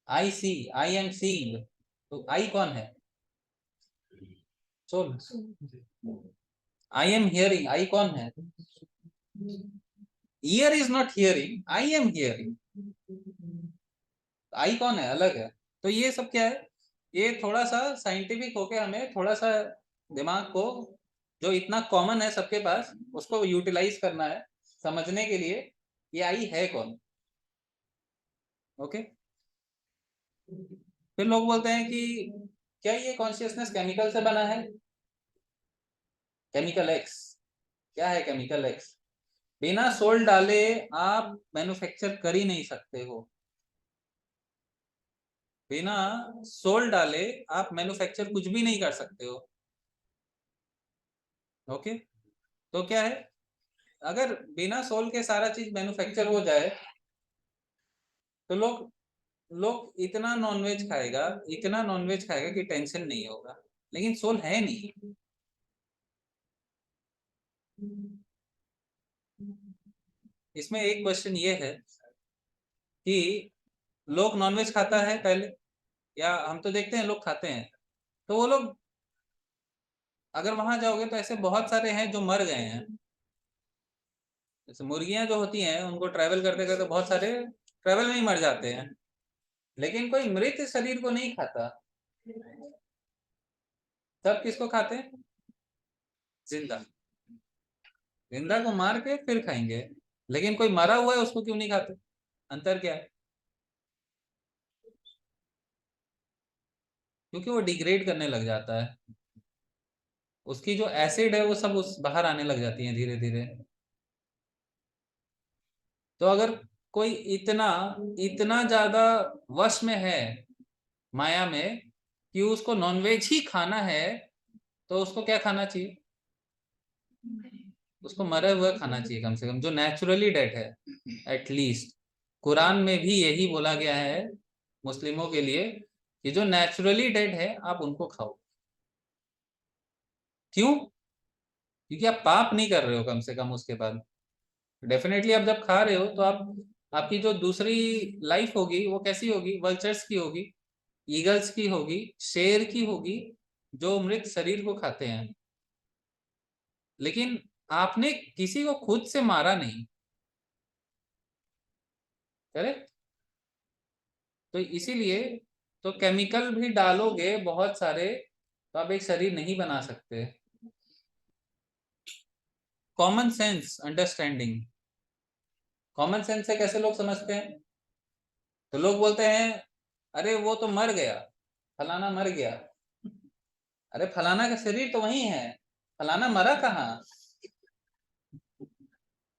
I see, I am seeing. तो आई कौन है? Soul. I am hearing, I कौन है? Ear is not hearing, I am hearing. I कौन है? अलग है। तो ये सब क्या है, ये थोड़ा सा साइंटिफिक होके हमें थोड़ा सा दिमाग को, जो इतना कॉमन है सबके पास, उसको यूटिलाइज करना है समझने के लिए ये आई है कौन। ओके। फिर लोग बोलते हैं कि क्या ये कॉन्शियसनेस केमिकल से बना है? केमिकल एक्स, क्या है केमिकल एक्स? बिना सोल डाले आप मैन्युफैक्चर कर ही नहीं सकते हो। बिना सोल डाले आप मैन्युफैक्चर कुछ भी नहीं कर सकते हो। ओके, तो क्या है, अगर बिना सोल के सारा चीज मैन्युफैक्चर हो जाए तो लोग लोग इतना नॉनवेज खाएगा, इतना नॉनवेज खाएगा कि टेंशन नहीं होगा, लेकिन सोल है नहीं। इसमें एक क्वेश्चन ये है कि लोग नॉनवेज खाता है पहले, या हम तो देखते हैं लोग खाते हैं, तो वो लोग अगर वहां जाओगे तो ऐसे बहुत सारे हैं जो मर गए हैं। जैसे मुर्गियां जो होती हैं उनको ट्रैवल करते करते बहुत सारे ट्रैवल में ही मर जाते हैं, लेकिन कोई मृत शरीर को नहीं खाता। सब किसको खाते हैं? जिंदा। जिंदा को मार के फिर खाएंगे, लेकिन कोई मरा हुआ है उसको क्यों नहीं खाते? अंतर क्या है? क्योंकि वो डिग्रेड करने लग जाता है, उसकी जो एसिड है वो सब उस बाहर आने लग जाती है धीरे धीरे। तो अगर कोई इतना इतना ज्यादा वश में है माया में कि उसको नॉनवेज ही खाना है, तो उसको क्या खाना चाहिए? उसको मरे हुए खाना चाहिए, कम से कम जो नेचुरली डेड है। एटलीस्ट कुरान में भी यही बोला गया है मुस्लिमों के लिए कि जो नेचुरली डेड है आप उनको खाओ। क्यों? क्योंकि आप पाप नहीं कर रहे हो कम से कम उसके बाद। डेफिनेटली आप जब खा रहे हो तो आप, आपकी जो दूसरी लाइफ होगी वो कैसी होगी? वल्चर्स की होगी, ईगल्स की होगी, शेर की होगी, जो मृत शरीर को खाते हैं। लेकिन आपने किसी को खुद से मारा नहीं, करेक्ट? तो इसीलिए तो केमिकल भी डालोगे बहुत सारे तो आप एक शरीर नहीं बना सकते। Common sense understanding, common sense से कैसे लोग समझते हैं? तो लोग बोलते हैं अरे वो तो मर गया, फलाना मर गया। अरे फलाना का शरीर तो वही है, फलाना मरा कहाँ?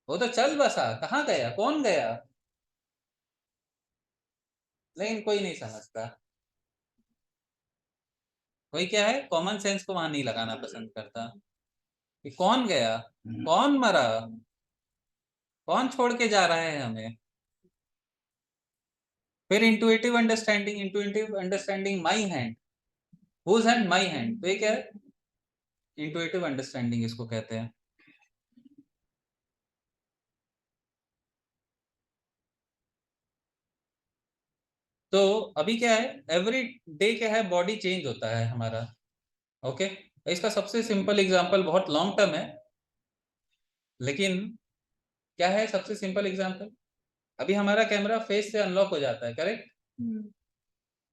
वो तो चल बसा, कहाँ गया, कौन गया? लेकिन कोई नहीं समझता। कोई क्या है, कॉमन सेंस को वहां नहीं लगाना पसंद करता कि कौन गया, कौन मरा, कौन छोड़ के जा रहा है हमें। फिर intuitive understanding, intuitive understanding my hand, whose hand, my hand. तो ये क्या है? इंटुइटिव अंडरस्टैंडिंग इसको कहते हैं। तो अभी क्या है, एवरी डे क्या है, बॉडी चेंज होता है हमारा। ओके, इसका सबसे सिंपल एग्जांपल, बहुत लॉन्ग टर्म है लेकिन क्या है सबसे सिंपल एग्जांपल? अभी हमारा कैमरा फेस से अनलॉक हो जाता है, करेक्ट?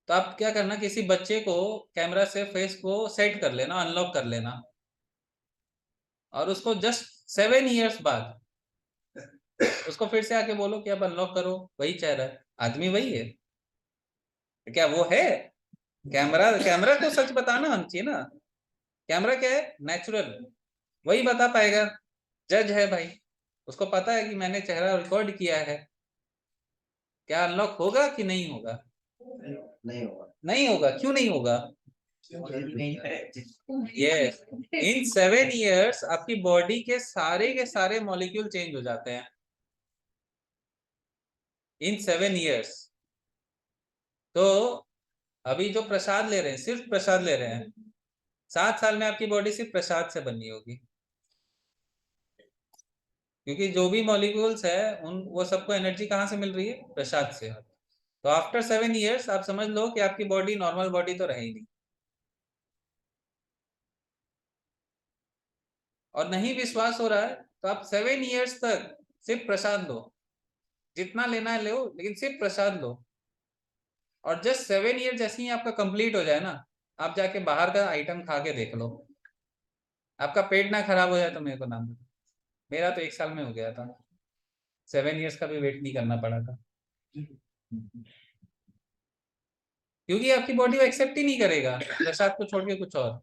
तो आप क्या करना, किसी बच्चे को कैमरा से फेस को सेट कर लेना, अनलॉक कर लेना, और उसको जस्ट 7 years बाद उसको फिर से आके बोलो कि अब अनलॉक करो, वही चेहरा है, आदमी वही है। क्या वो है? कैमरा, कैमरा को सच बताना हम चाहिए ना। कैमरा क्या है? नेचुरल, वही बता पाएगा। जज है भाई, उसको पता है कि मैंने चेहरा रिकॉर्ड किया है। क्या अनलॉक होगा कि नहीं होगा? नहीं होगा। नहीं होगा। क्यों नहीं होगा? नहीं है। यस, इन 7 years आपकी बॉडी के सारे मॉलिक्यूल चेंज हो जाते हैं इन 7 years। तो अभी जो प्रसाद ले रहे हैं, सिर्फ प्रसाद ले रहे हैं, 7 साल में आपकी बॉडी सिर्फ प्रसाद से बननी होगी, क्योंकि जो भी मॉलिक्यूल्स है उन वो सबको एनर्जी कहाँ से मिल रही है? प्रसाद से। तो आफ्टर 7 years आप समझ लो कि आपकी बॉडी नॉर्मल बॉडी तो रही नहीं। और नहीं विश्वास हो रहा है तो आप 7 years तक सिर्फ प्रसाद लो, जितना लेना है लो, लेकिन सिर्फ प्रसाद लो। और जस्ट 7 years जैसे ही आपका कंप्लीट हो जाए ना, आप जाके बाहर का आइटम खा के देख लो, आपका पेट ना खराब हो जाए तो मेरे को नाम दो। मेरा तो 1 साल में हो गया था, 7 years का भी वेट नहीं करना पड़ा था, क्योंकि आपकी बॉडी वो एक्सेप्ट ही नहीं करेगा प्रसाद को छोड़ के कुछ और।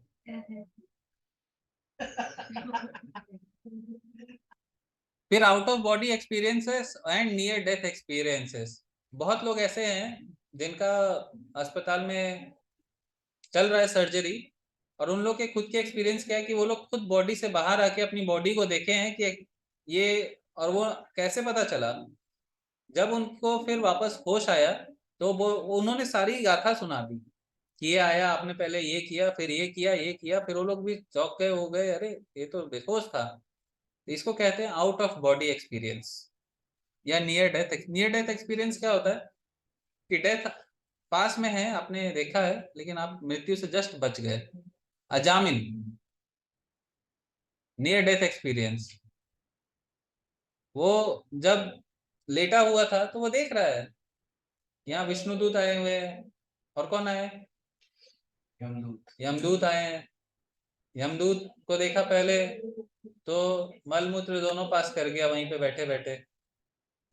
फिर out of body experiences and near death experiences. बहुत लोग ऐसे हैं जिनका अस्पताल में चल रहा है सर्जरी, और उन लोग के खुद के एक्सपीरियंस क्या है कि वो लोग खुद बॉडी से बाहर आके अपनी बॉडी को देखे हैं कि ये, और वो कैसे पता चला, जब उनको फिर वापस होश आया तो वो उन्होंने सारी गाथा सुना दी कि ये आया, आपने पहले ये किया, फिर ये किया, ये किया, फिर वो लोग भी चौंक गए, हो गए, अरे ये तो बेहोश था। तो इसको कहते हैं आउट ऑफ बॉडी एक्सपीरियंस या near death. Near death experience क्या होता है कि डेथ पास में है, आपने देखा है, लेकिन आप मृत्यु से जस्ट बच गए, अजामिन। नियर डेथ एक्सपीरियंस, वो जब लेटा हुआ था तो वो देख रहा है यहाँ विष्णुदूत आए हुए हैं, और कौन आए, यमदूत आए हैं। यमदूत को देखा पहले तो मल मूत्र दोनों पास कर गया वहीं पे बैठे बैठे,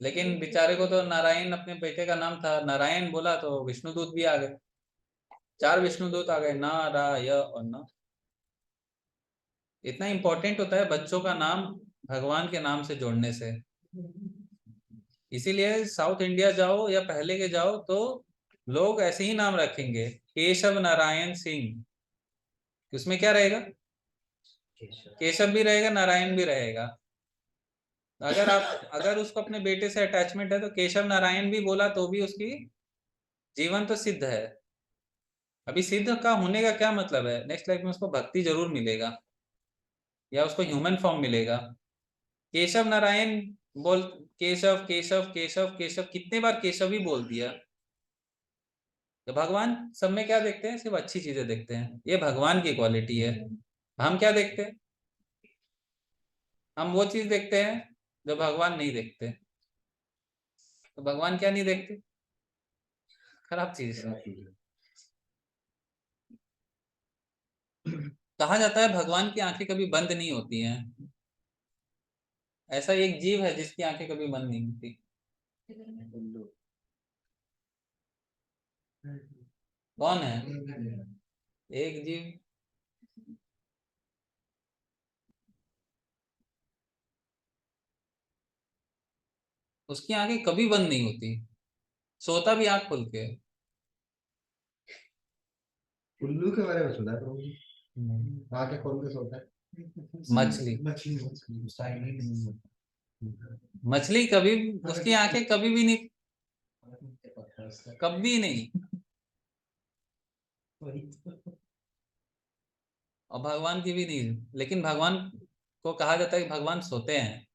लेकिन बेचारे को तो नारायण अपने बेटे का नाम था, नारायण बोला तो विष्णुदूत भी आ गए, 4 विष्णुदूत आ गए, ना, रा, य और न। इतना इंपॉर्टेंट होता है बच्चों का नाम भगवान के नाम से जोड़ने से। इसीलिए साउथ इंडिया जाओ या पहले के जाओ तो लोग ऐसे ही नाम रखेंगे, केशव नारायण सिंह। उसमें क्या रहेगा, केशव भी रहेगा, नारायण भी रहेगा। अगर उसको अपने बेटे से अटैचमेंट है तो केशव नारायण भी बोला तो भी उसकी जीवन तो सिद्ध है। अभी सिद्ध का होने का क्या मतलब है, नेक्स्ट लाइफ में उसको भक्ति जरूर मिलेगा या उसको ह्यूमन फॉर्म मिलेगा। केशव नारायण बोल, केशव केशव केशव केशव, कितने बार केशव ही बोल दिया। तो भगवान सब में क्या देखते हैं, सिर्फ अच्छी चीजें देखते हैं, ये भगवान की क्वालिटी है। हम क्या देखते हैं, हम वो चीज देखते हैं जो भगवान नहीं देखते। तो भगवान क्या नहीं देखते, खराब चीज। कहा जाता है भगवान की आंखें कभी बंद नहीं होती हैं। ऐसा एक जीव है जिसकी आंखें कभी बंद नहीं होती। कौन है, एक जीव, उसकी आंखें कभी बंद नहीं होती, सोता भी आंख खुल के। उल्लू के बारे में सुना है प्रभु जी, आंखें खोल के सोता है। मछली, मछली मछली कभी, उसकी आंखें कभी भी नहीं, कभी नहीं। और भगवान की भी नहीं, लेकिन भगवान को कहा जाता है कि भगवान सोते हैं।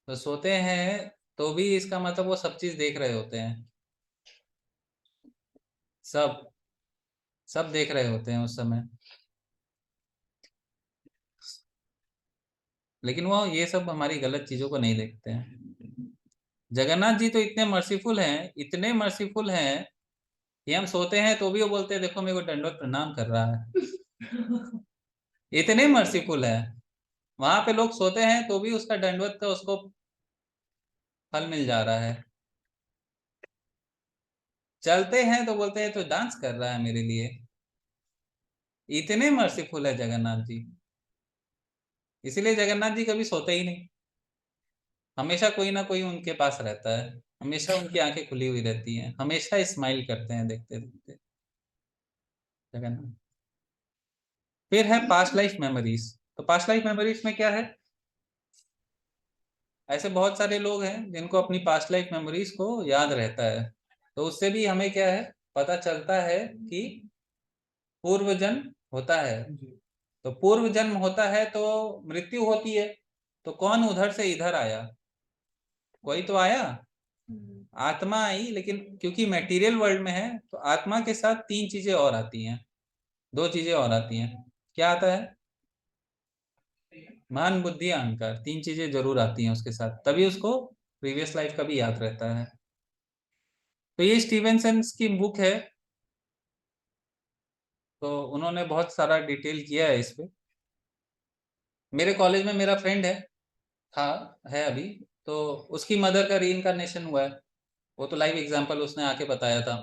तो सोते हैं तो भी इसका मतलब वो सब चीज देख रहे होते हैं, सब सब देख रहे होते हैं उस समय, लेकिन वो ये सब हमारी गलत चीजों को नहीं देखते हैं। जगन्नाथ जी तो इतने मर्सीफुल हैं, इतने मर्सीफुल हैं कि हम सोते हैं तो भी वो बोलते हैं देखो मेरे को दंडवत प्रणाम कर रहा है। इतने मर्सीफुल है, वहां पे लोग सोते हैं तो भी उसका दंडवत का उसको फल मिल जा रहा है। चलते हैं तो बोलते हैं तो डांस कर रहा है मेरे लिए। इतने मर्सीफुल है जगन्नाथ जी, इसीलिए जगन्नाथ जी कभी सोते ही नहीं, हमेशा कोई ना कोई उनके पास रहता है, हमेशा उनकी आंखें खुली हुई रहती हैं, हमेशा स्माइल करते हैं देखते देखते जगन्नाथ। फिर है पास्ट लाइफ मेमोरीज। तो पास्ट लाइफ मेमोरीज में क्या है, ऐसे बहुत सारे लोग हैं जिनको अपनी पास्ट लाइफ मेमोरीज को याद रहता है, तो उससे भी हमें क्या है पता चलता है कि पूर्व जन्म होता है। तो पूर्व जन्म होता है तो मृत्यु होती है, तो कौन उधर से इधर आया, कोई तो आया, आत्मा आई, लेकिन क्योंकि मटेरियल वर्ल्ड में है तो आत्मा के साथ 3 चीजें और आती हैं, 2 चीजें और आती हैं। क्या आता है, मन बुद्धि अहंकार, 3 चीजें जरूर आती हैं उसके साथ, तभी उसको प्रीवियस लाइफ का भी याद रहता है। तो ये स्टीवेंसन की बुक है, तो उन्होंने बहुत सारा डिटेल किया है इस पे। मेरे कॉलेज में मेरा फ्रेंड है, था, है अभी, तो उसकी मदर का रीइंकार्नेशन हुआ है। वो तो लाइव एग्जांपल उसने आके बताया था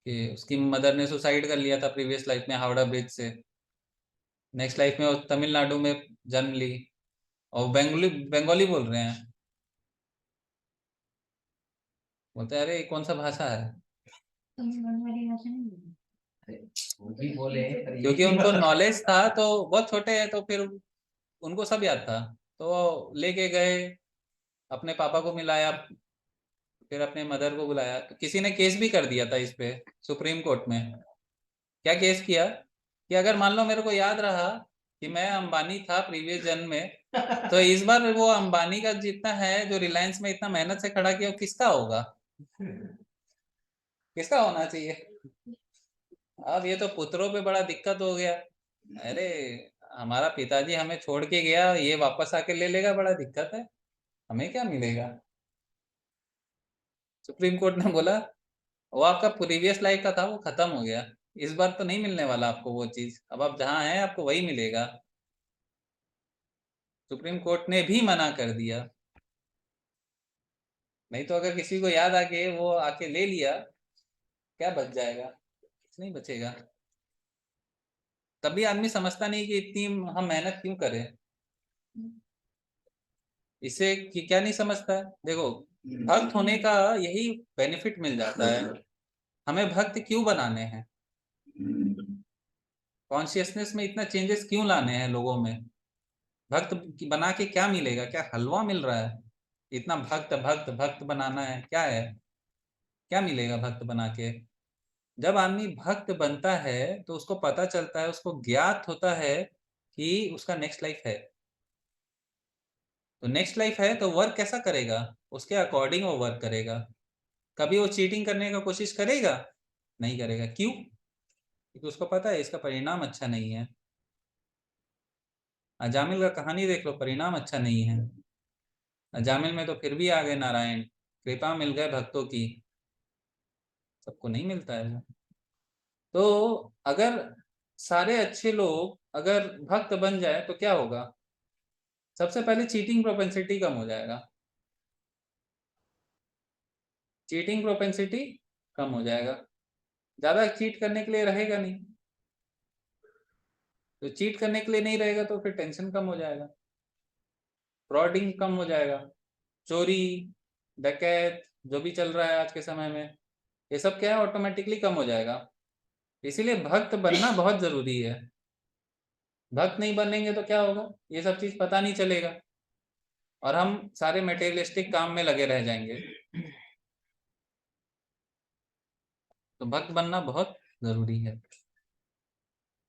कि उसकी मदर ने सुसाइड कर लिया था प्रीवियस लाइफ में हावड़ा ब्रिज से, नेक्स्ट लाइफ में वो तमिलनाडु में जन्म ली, और बंगाली बंगाली बोल रहे हैं। बोलते हैं अरे ये कौन सा भाषा है, बंगाली भाषा नहीं बोली। वो भी बोले पर ये क्योंकि भी उनको बता- नॉलेज था, तो बहुत छोटे हैं तो फिर उनको सब याद था। तो लेके गए, अपने पापा को मिलाया, फिर अपने मदर को बुलाया, तो किसी ने केस भी कर दिया था इस पे सुप्रीम कोर्ट में। क्या केस किया कि अगर मान लो मेरे को याद रहा कि मैं अंबानी था प्रीवियस जन्म में, तो इस बार वो अंबानी का जितना है जो रिलायंस में इतना मेहनत से खड़ा किया, वो किसका होगा, किसका होना चाहिए। अब ये तो पुत्रों पे बड़ा दिक्कत हो गया। अरे हमारा पिताजी हमें छोड़ के गया, ये वापस आके ले लेगा, बड़ा दिक्कत है, हमें क्या मिलेगा। सुप्रीम कोर्ट ने बोला वो आपका प्रीवियस लाइफ का था, वो खत्म हो गया, इस बार तो नहीं मिलने वाला आपको वो चीज, अब आप जहाँ हैं आपको वही मिलेगा। सुप्रीम कोर्ट ने भी मना कर दिया। नहीं तो अगर किसी को याद आके वो आके ले लिया, क्या बच जाएगा, कुछ नहीं बचेगा। तभी आदमी समझता नहीं कि इतनी हम मेहनत क्यों करें। इससे क्या नहीं समझता है, देखो भक्त होने का यही बेनिफिट मिल जाता है। हमें भक्त क्यों बनाने हैं, कॉन्शियसनेस में इतना चेंजेस क्यों लाने हैं लोगों में। भक्त बना के क्या मिलेगा, क्या हलवा मिल रहा है, इतना भक्त भक्त भक्त बनाना है, क्या है, क्या मिलेगा भक्त बना के। जब आदमी भक्त बनता है तो उसको पता चलता है, उसको ज्ञात होता है कि उसका नेक्स्ट लाइफ है। तो नेक्स्ट लाइफ है तो वर्क कैसा करेगा, उसके अकॉर्डिंग वो वर्क करेगा। कभी वो चीटिंग करने का कोशिश करेगा, नहीं करेगा। क्यों? क्योंकि उसको पता है इसका परिणाम अच्छा नहीं है। अजामिल का कहानी देख लो, परिणाम अच्छा नहीं है। अजामिल में तो फिर भी आ गए नारायण, कृपा मिल गए भक्तों की, सबको नहीं मिलता है। तो अगर सारे अच्छे लोग अगर भक्त बन जाए तो क्या होगा, सबसे पहले चीटिंग प्रोपेंसिटी कम हो जाएगा, चीटिंग प्रोपेंसिटी कम हो जाएगा, ज्यादा चीट करने के लिए रहेगा नहीं। तो चीट करने के लिए नहीं रहेगा तो फिर टेंशन कम हो जाएगा, फ्रॉडिंग कम हो जाएगा, चोरी डकैत जो भी चल रहा है आज के समय में, ये सब क्या है ऑटोमेटिकली कम हो जाएगा। इसीलिए भक्त बनना बहुत जरूरी है। भक्त नहीं बनेंगे तो क्या होगा, ये सब चीज पता नहीं चलेगा और हम सारे मटेरियलिस्टिक काम में लगे रह जाएंगे। तो भक्त बनना बहुत जरूरी है।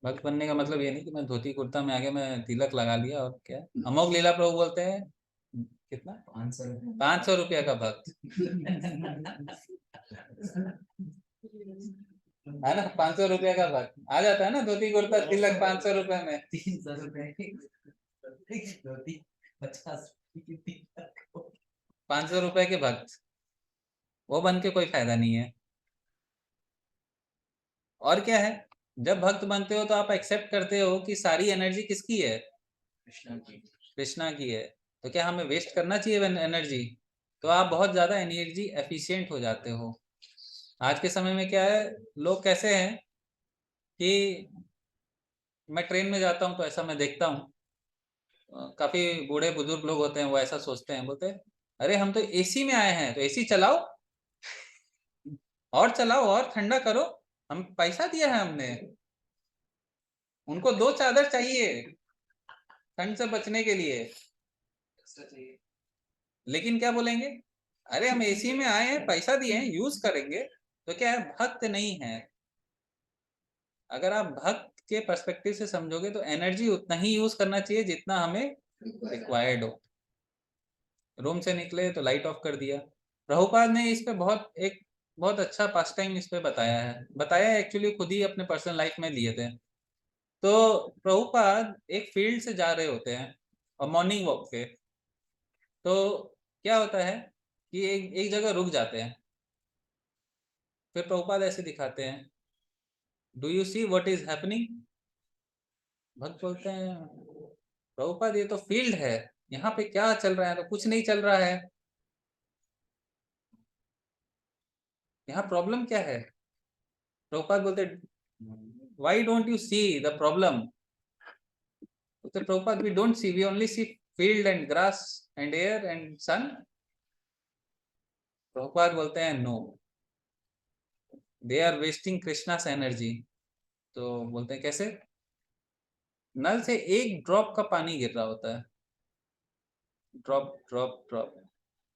भक्त बनने का मतलब ये नहीं कि मैं धोती कुर्ता में आगे मैं तिलक लगा लिया और क्या। अमोघ लीला प्रभु बोलते हैं कितना, 500 रुपया का भक्त है ना, 500 रुपया का भक्त आ जाता है ना, धोती कुर्ता तिलक 500 रुपए में। 300 रुपए की 50 की 500 रुपए के भक्त, वो बन के कोई फायदा नहीं है। और क्या है, जब भक्त बनते हो तो आप एक्सेप्ट करते हो कि सारी एनर्जी किसकी है, कृष्णा की है। तो क्या हमें वेस्ट करना चाहिए एनर्जी, तो आप बहुत ज्यादा एनर्जी एफिशिएंट हो जाते हो। आज के समय में क्या है, लोग कैसे हैं कि मैं ट्रेन में जाता हूँ तो ऐसा मैं देखता हूँ, काफी बूढ़े बुजुर्ग लोग होते हैं, वो ऐसा सोचते हैं, बोलते हैं अरे हम तो एसी में आए हैं तो एसी चलाओ, और चलाओ और ठंडा करो, हम पैसा दिया है हमने। उनको 2 चादर चाहिए ठंड से बचने के लिए, लेकिन क्या बोलेंगे, अरे हम एसी में आए हैं, पैसा दिए हैं, यूज करेंगे। तो क्या है, भक्त नहीं है। अगर आप भक्त के पर्सपेक्टिव से समझोगे तो एनर्जी उतना ही यूज करना चाहिए जितना हमें रिक्वायर्ड हो। रूम से निकले तो लाइट ऑफ कर दिया। प्रभुपाद ने इस पे बहुत अच्छा पास टाइम इस पे बताया है एक्चुअली, खुद ही अपने पर्सनल लाइफ में लिए थे। तो प्रभुपाद एक फील्ड से जा रहे होते हैं और मॉर्निंग वॉक पे, तो क्या होता है कि एक जगह रुक जाते हैं। फिर प्रभुपाद ऐसे दिखाते हैं, do you see what is happening. भक्त बोलते हैं प्रभुपाद ये तो फील्ड है, यहाँ पे क्या चल रहा है, तो कुछ नहीं चल रहा है, यहाँ प्रॉब्लम क्या है। प्रभुपाद बोलते why don't you see the problem. बोलते Prabhupada we don't see, we only see field and grass and air and sun? Prabhupada बोलते हैं no, they are wasting Krishna's energy. तो बोलते हैं कैसे? नल से एक ड्रॉप का पानी गिर रहा होता है, ड्रॉप ड्रॉप ड्रॉप।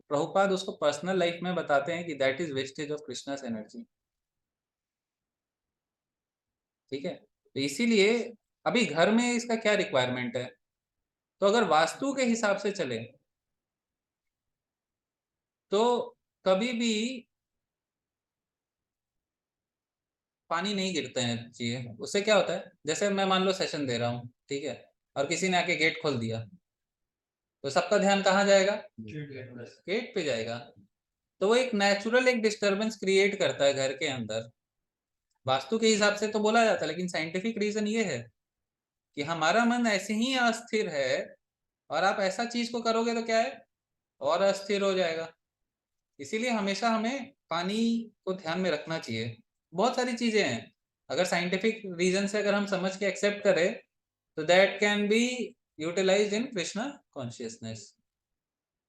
प्रभुपाद उसको पर्सनल लाइफ में बताते हैं कि that is wastage of Krishna's energy. ठीक है, तो इसीलिए अभी घर में इसका क्या रिक्वायरमेंट है? तो अगर वास्तु के हिसाब से चले तो कभी भी पानी नहीं गिरते हैं चाहिए। उससे क्या होता है, जैसे मैं मान लो सेशन दे रहा हूँ, ठीक है, और किसी ने आके गेट खोल दिया, तो सबका ध्यान कहाँ जाएगा? गेट पे जाएगा। तो वो एक नेचुरल एक डिस्टरबेंस क्रिएट करता है घर के अंदर। वास्तु के हिसाब से तो बोला जाता है, लेकिन साइंटिफिक रीजन ये है कि हमारा मन ऐसे ही अस्थिर है, और आप ऐसा चीज को करोगे तो क्या है, और अस्थिर हो जाएगा। इसीलिए हमेशा हमें पानी को ध्यान में रखना चाहिए। बहुत सारी चीजें हैं, अगर साइंटिफिक रीजन से अगर हम समझ के एक्सेप्ट करें तो that can be utilized in Krishna consciousness.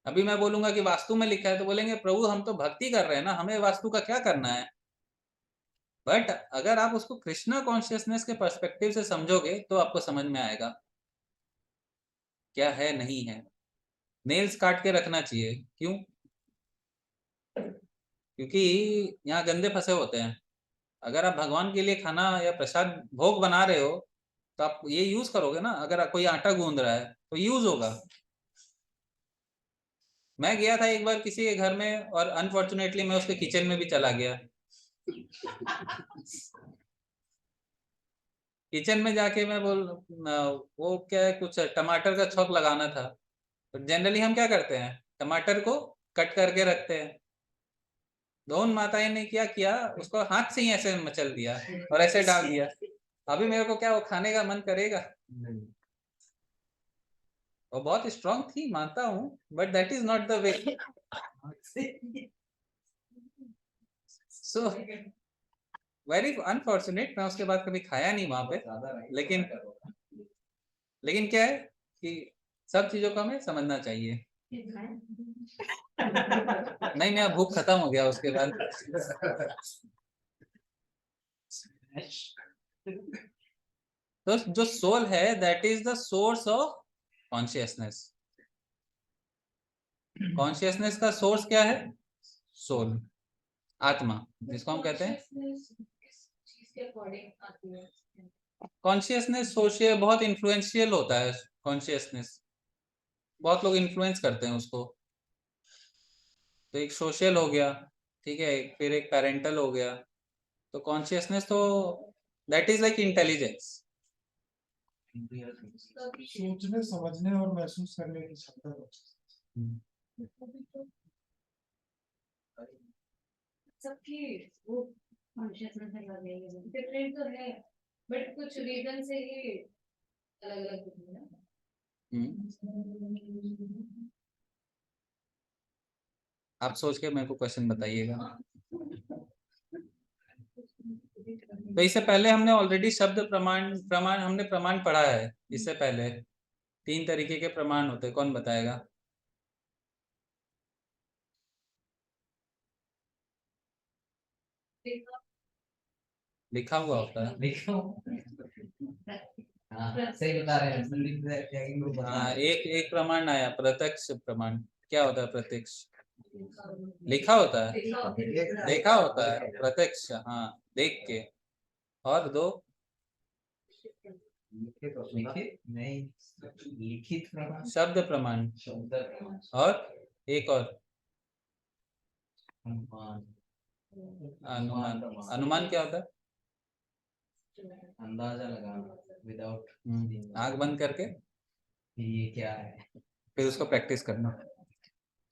अभी मैं बोलूंगा कि वास्तु में लिखा है तो बोलेंगे प्रभु हम तो भक्ति कर रहे हैं ना, हमें वास्तु का क्या करना है। बट अगर आप उसको कृष्णा कॉन्शियसनेस के पर्सपेक्टिव से समझोगे तो आपको समझ में आएगा क्या है नहीं है। नेल्स काट के रखना चाहिए, क्यों? क्योंकि यहाँ गंदे फंसे होते हैं। अगर आप भगवान के लिए खाना या प्रसाद भोग बना रहे हो तो आप ये यूज करोगे ना। अगर कोई आटा गूंद रहा है तो यूज होगा। मैं गया था एक बार किसी के घर में, और अनफॉर्चुनेटली मैं उसके किचन में भी चला गया। किचन में जाके मैं वो क्या है, कुछ टमाटर का छौंक लगाना था। तो जनरली हम क्या करते हैं, टमाटर को कट करके रखते हैं। दोनों माताएं ने क्या किया, उसको हाथ से ही ऐसे मचल दिया और ऐसे डाल दिया। अभी मेरे को क्या वो खाने का मन करेगा? वो बहुत स्ट्रांग थी मानता हूँ, but that is not the way. So very unfortunate. मैं उसके बाद कभी खाया नहीं वहां पे, लेकिन क्या है कि सब चीजों को हमें समझना चाहिए। नहीं, मेरा भूख खत्म हो गया उसके बाद। तो जो सोल है that is the source of consciousness. Consciousness का सोर्स क्या है? सोल, आत्मा, जिसको हम कहते हैं चीज के अकॉर्डिंग आती है। कॉन्शियसनेस। सोचिए बहुत इन्फ्लुएंशियल होता है कॉन्शियसनेस, बहुत लोग इन्फ्लुएंस करते हैं उसको। तो एक सोशल हो गया, ठीक है, फिर एक पेरेंटल हो गया। तो कॉन्शियसनेस तो दैट इज लाइक इंटेलिजेंस। सोचने समझने और महसूस करने की क्षमता सबकी वो कॉन्शियसनेस है डिफरेंट तो है, बट कुछ रीजन से ही अलग अलग होती है। आप सोच के मेरे को क्वेश्चन बताइएगा। तो इससे पहले हमने ऑलरेडी शब्द प्रमाण प्रमाण हमने प्रमाण पढ़ा है। इससे पहले 3 तरीके के प्रमाण होते हैं, कौन बताएगा? लिखा हुआ होता है। देखो हाँ सही बता रहे हैं संदीप त्यागी को बता हाँ, रहे हैं। एक प्रमाण आया, प्रत्यक्ष प्रमाण। क्या होता है प्रत्यक्ष? लिखा होता है, देखा होता है। प्रत्यक्ष, हाँ, देख के। और 2? लिखित नहीं, लिखित प्रमाण, शब्द प्रमाण। शब्द प्रमाण, और एक और अनुमान, अनुमान। अनुमान क्या होता है? अंदाजा लगाना विदाउट आंख बंद करके ये क्या है। फिर उसको प्रैक्टिस करना।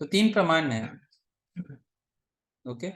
तो 3 प्रमाण है। ओके।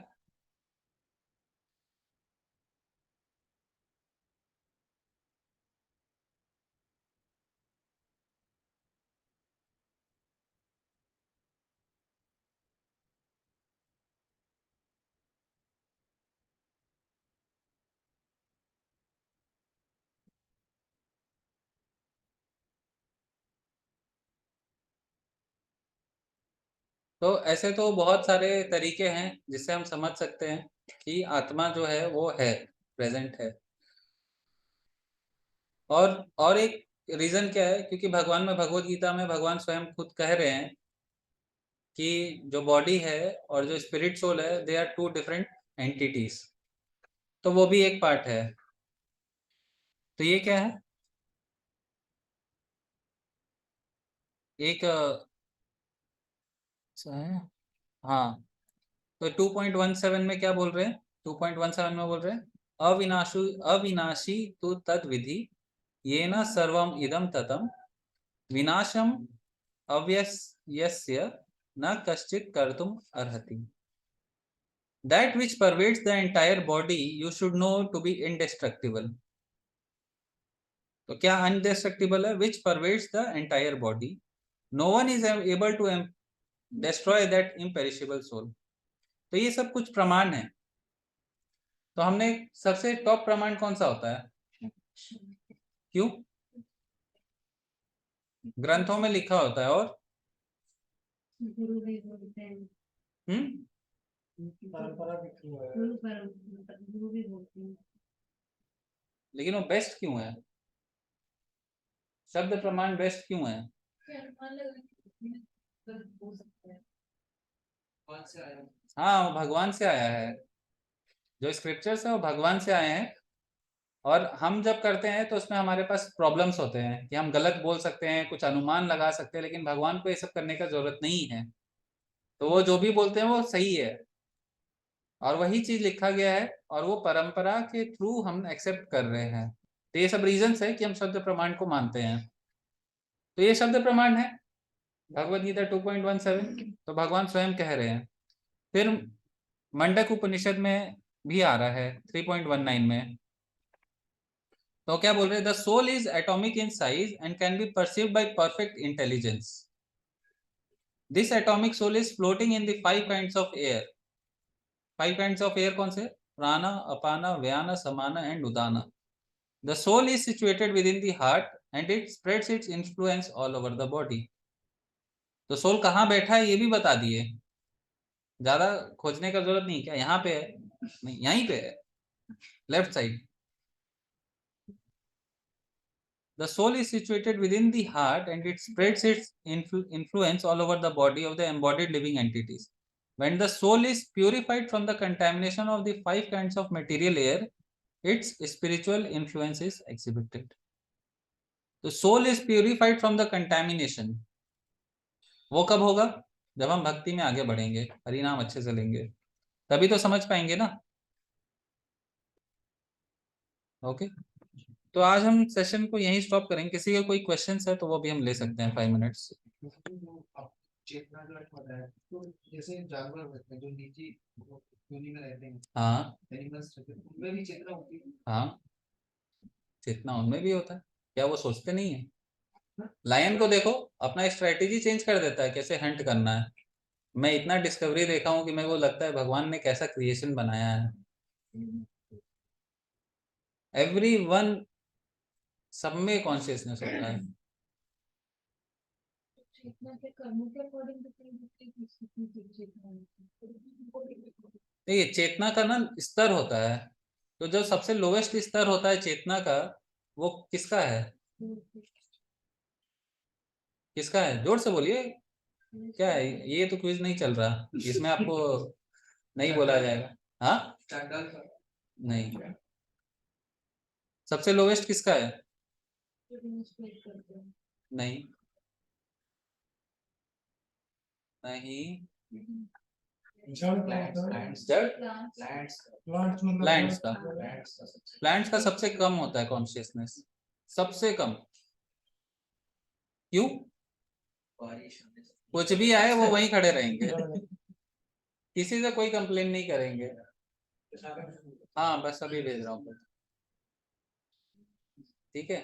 तो ऐसे तो बहुत सारे तरीके हैं जिससे हम समझ सकते हैं कि आत्मा जो है वो है, प्रेजेंट है। और एक रीजन क्या है, क्योंकि भगवान में, भगवत गीता में भगवान स्वयं खुद कह रहे हैं कि जो बॉडी है और जो स्पिरिट सोल है, they are two different entities. तो वो भी एक पार्ट है। तो ये क्या है, एक हाँ, तो 2.17 में क्या बोल रहे हैं, 2.17 में बोल रहे हैं अविनाशी तु तद विधि येन सर्वम इदम ततम विनाशम अव्ययस्य न कश्चित कर्तुम अर्हति। That which pervades the entire body you should know to be indestructible। तो क्या अनडिस्ट्रक्टिबल है? Which pervades the entire body, no one is able to destroy that imperishable soul। तो ये सब कुछ प्रमाण है। तो हमने सबसे टॉप प्रमाण कौन सा होता है? क्यों? ग्रंथों में लिखा होता है। और गुरु भी बोलते हैं, परंपरा भी क्यों है? गुरु भी बोलते हैं। लेकिन वो बेस्ट क्यों है? शब्द प्रमाण बेस्ट क्यों है? हो सकता है। हाँ, वो भगवान से आया है। जो स्क्रिप्चर्स है वो भगवान से आए हैं। और हम जब करते हैं तो उसमें हमारे पास प्रॉब्लम्स होते हैं कि हम गलत बोल सकते हैं, कुछ अनुमान लगा सकते हैं, लेकिन भगवान को ये सब करने का जरूरत नहीं है। तो वो जो भी बोलते हैं वो सही है और वही चीज लिखा गया है और वो परंपरा के थ्रू हम एक्सेप्ट कर रहे हैं। तो ये सब रीजंस है कि हम शब्द प्रमाण को मानते हैं। तो ये शब्द प्रमाण है भगवद गीता 2.17। तो भगवान स्वयं कह रहे हैं। फिर मंडक उपनिषद में भी आ रहा है 3.19 में। तो क्या बोल रहे हैं? The soul is atomic in size and can be perceived by perfect intelligence. This atomic soul is floating in the 5 kinds of air. 5 kinds of air कौन से? Prana, apana, vyana, samana and udana. The soul is situated within the heart and it spreads its influence all over the body. तो सोल कहाँ बैठा है ये भी बता दिए। ज्यादा खोजने का जरूरत नहीं। क्या यहाँ पे है? नहीं, यहीं पे है, left side. The soul is situated within the heart and it spreads its influence all over the body of the embodied living entities. When the soul is purified from the contamination of the 5 kinds of material air, its spiritual influence is exhibited. The soul is purified from the contamination. वो कब होगा? जब हम भक्ति में आगे बढ़ेंगे, हरिनाम अच्छे से लेंगे, तभी तो समझ पाएंगे ना। ओके, तो आज हम सेशन को यहीं स्टॉप करेंगे। किसी का कोई क्वेश्चंस है तो वो भी हम ले सकते हैं 5 मिनट्स। चेतना जो होता है, तो जैसे जानवर होते हैं जो नीचे योनि में रहते हैं, हाँ एनिमल्स रहते हैं, उनमें भी चेतना होती है। हाँ, चेतना उनमें भी होता है। क्या वो सोचते नहीं है? लायन को देखो, अपना स्ट्रेटेजी चेंज कर देता है कैसे हंट करना है। मैं इतना डिस्कवरी देखा हूं कि मेरे को लगता है भगवान ने कैसा क्रिएशन बनाया है। एवरी वन, सब में कॉन्शियसनेस होता है। चेतना के कर्मों के अकॉर्डिंग चेतना देखिए, चेतना का ना स्तर होता है। तो जो सबसे लोवेस्ट स्तर होता है चेतना का, वो किसका है? किसका है? जोर से बोलिए। क्या है ये? तो क्विज नहीं चल रहा, इसमें आपको नहीं बोला जाएगा। हाँ, नहीं। सबसे लोवेस्ट किसका है? नहीं नहीं, जड़ का होता है, जड़। प्लांट्स मतलब प्लांट्स का, प्लांट्स का सबसे कम होता है कॉन्शियसनेस, सबसे कम। क्यों? कुछ भी आए वो वहीं खड़े रहेंगे, किसी से कोई कंप्लेन नहीं करेंगे। हाँ, बस अभी भेज रहा हूँ। ठीक है,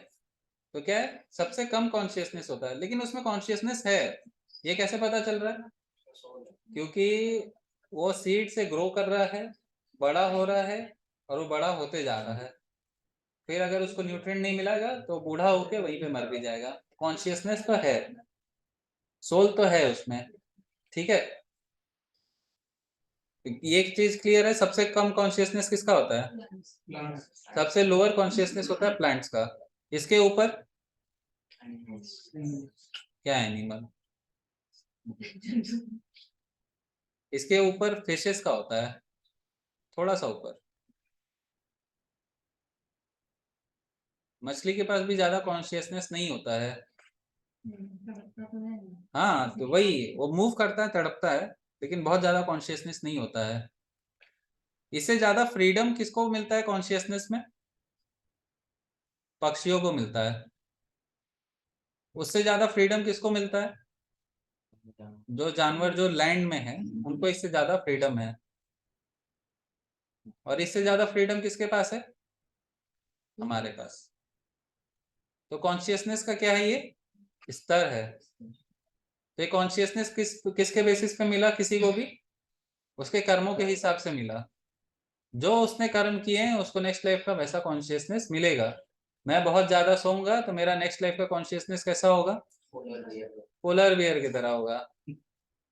तो क्या है, सबसे कम कॉन्शियसनेस होता है, लेकिन उसमें कॉन्शियसनेस है। ये कैसे पता चल रहा है? क्योंकि वो सीड से ग्रो कर रहा है, बड़ा हो रहा है और वो बड़ा होते जा रहा है। फिर अगर उसको न्यूट्रिएंट नहीं मिलेगा तो बूढ़ा होके वहीं पे मर भी जाएगा। कॉन्शियसनेस तो है, सोल तो है उसमें। ठीक है, ये एक चीज क्लियर है, सबसे कम कॉन्शियसनेस किसका होता है? सबसे लोअर कॉन्शियसनेस होता है प्लांट्स का। इसके ऊपर क्या एनिमल? इसके ऊपर फिशेस का होता है, थोड़ा सा ऊपर। मछली के पास भी ज्यादा कॉन्शियसनेस नहीं होता है। हाँ, तो वही वो मूव करता है, तड़पता है, लेकिन बहुत ज्यादा कॉन्शियसनेस नहीं होता है। इससे ज्यादा फ्रीडम किसको मिलता है कॉन्शियसनेस में? पक्षियों को मिलता है। उससे ज्यादा फ्रीडम किसको मिलता है? जो जानवर जो लैंड में है उनको इससे ज्यादा फ्रीडम है। और इससे ज्यादा फ्रीडम किसके पास है? हमारे पास। तो कॉन्शियसनेस का क्या है, ये स्तर है। तो ये कॉन्शियसनेस किसके बेसिस पे मिला किसी को भी? उसके कर्मों के हिसाब से मिला। जो उसने कर्म किए हैं उसको नेक्स्ट लाइफ का वैसा कॉन्शियसनेस मिलेगा। मैं बहुत ज्यादा सोऊंगा तो मेरा नेक्स्ट लाइफ का कॉन्शियसनेस कैसा होगा? पोलर बियर की तरह होगा।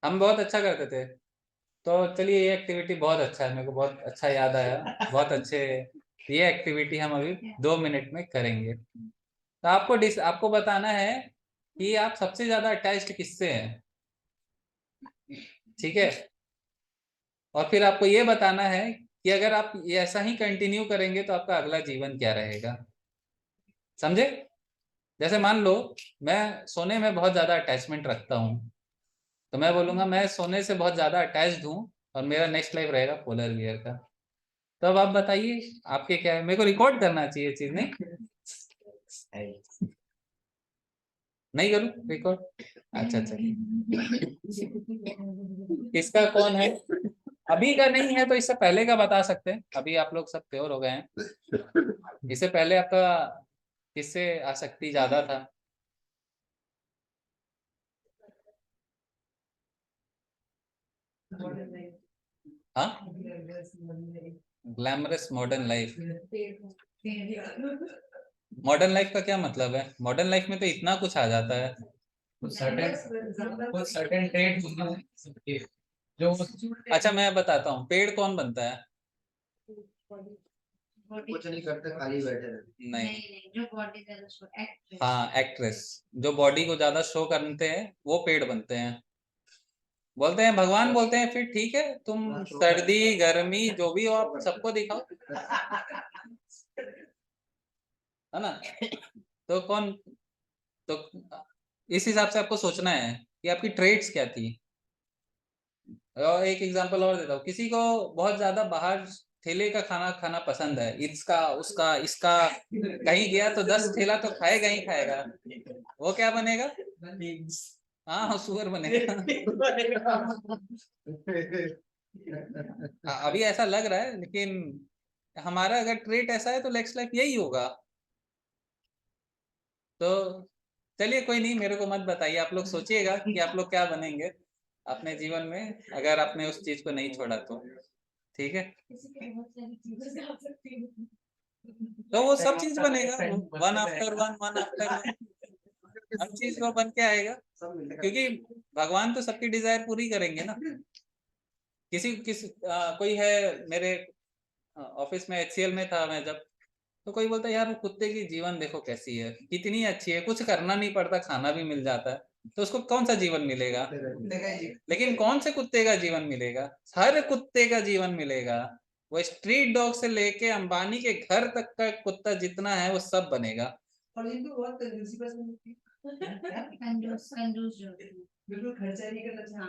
हम बहुत अच्छा करते थे। तो चलिए, ये एक्टिविटी बहुत अच्छा है, मेरे को बहुत अच्छा याद आया। बहुत अच्छे। ये एक्टिविटी हम अभी 2 मिनट में करेंगे। तो आपको बताना है कि आप सबसे ज्यादा अटैच्ड किससे हैं। ठीक है। और फिर आपको ये बताना है कि अगर आप ये ऐसा ही कंटिन्यू करेंगे तो आपका अगला जीवन क्या रहेगा। समझे? जैसे मान लो मैं सोने में बहुत ज्यादा अटैचमेंट रखता हूँ, तो मैं बोलूंगा मैं सोने से बहुत ज्यादा अटैच्ड हूँ और मेरा नेक्स्ट लाइफ रहेगा पोलर बियर का। तो अब आप बताइए आपके क्या है। मेरे को रिकॉर्ड करना चाहिए चीज, नहीं? नहीं करूँ रिकॉर्ड? अच्छा चलिए। किसका कौन है? अभी का नहीं है तो इससे पहले का बता सकते हैं। अभी आप लोग सब प्योर हो गए हैं। इससे पहले आपका किससे आसक्ति ज्यादा था? हाँ, glamorous modern life. Modern life का क्या मतलब है? मॉडर्न लाइफ में तो इतना कुछ आ जाता है। कुछ सर्टेन ट्रेड जो अच्छा, मैं बताता हूँ, पेड़ कौन बनता है? कुछ नहीं करते, खाली बैठे रहते। नहीं। जो बॉडी ज्यादा हाँ, एक्ट्रेस। जो बॉडी को ज्यादा शो करते हैं वो पेड़ बनते हैं। बोलते हैं, भगवान बोलते हैं फिर ठीक है, तुम सर्दी गर्मी जो भी हो आप सबको दिखाओ, है ना? तो कौन? तो इस हिसाब से आपको सोचना है कि आपकी ट्रेड्स क्या थी। और एक एग्जांपल और देता हूँ, किसी को बहुत ज्यादा बाहर ठेले का खाना खाना पसंद है, इसका उसका इसका, कहीं गया तो 10 ठेला तो खाएगा ही खाएगा। वो क्या बनेगा? हाँ, सुअर बनेगा। अभी ऐसा लग रहा है, लेकिन हमारा अगर ट्रेट ऐसा है तो नेक्स्ट लाइफ यही होगा। तो चलिए, कोई नहीं, मेरे को मत बताइए, आप लोग सोचिएगा कि आप लोग क्या बनेंगे अपने जीवन में अगर आपने उस चीज को नहीं छोड़ा तो। ठीक है। तो वो सब चीज बनेगा, one after one, one after one, हर चीज वो बन के आएगा। क्योंकि भगवान तो सबकी डिजायर पूरी करेंगे ना। कोई है मेरे ऑफिस में, HCL में था मैं जब, तो कोई बोलता है यार वो कुत्ते की जीवन देखो कैसी है, कितनी अच्छी है, कुछ करना नहीं पड़ता, खाना भी मिल जाता है, तो उसको कौन सा जीवन मिलेगा? लेकिन कौन से कुत्ते का जीवन मिलेगा? हर कुत्ते का जीवन मिलेगा। वो स्ट्रीट डॉग से लेके अंबानी के घर तक का कुत्ता जितना है वो सब बनेगा। बिल्कुल खर्चा नहीं करना।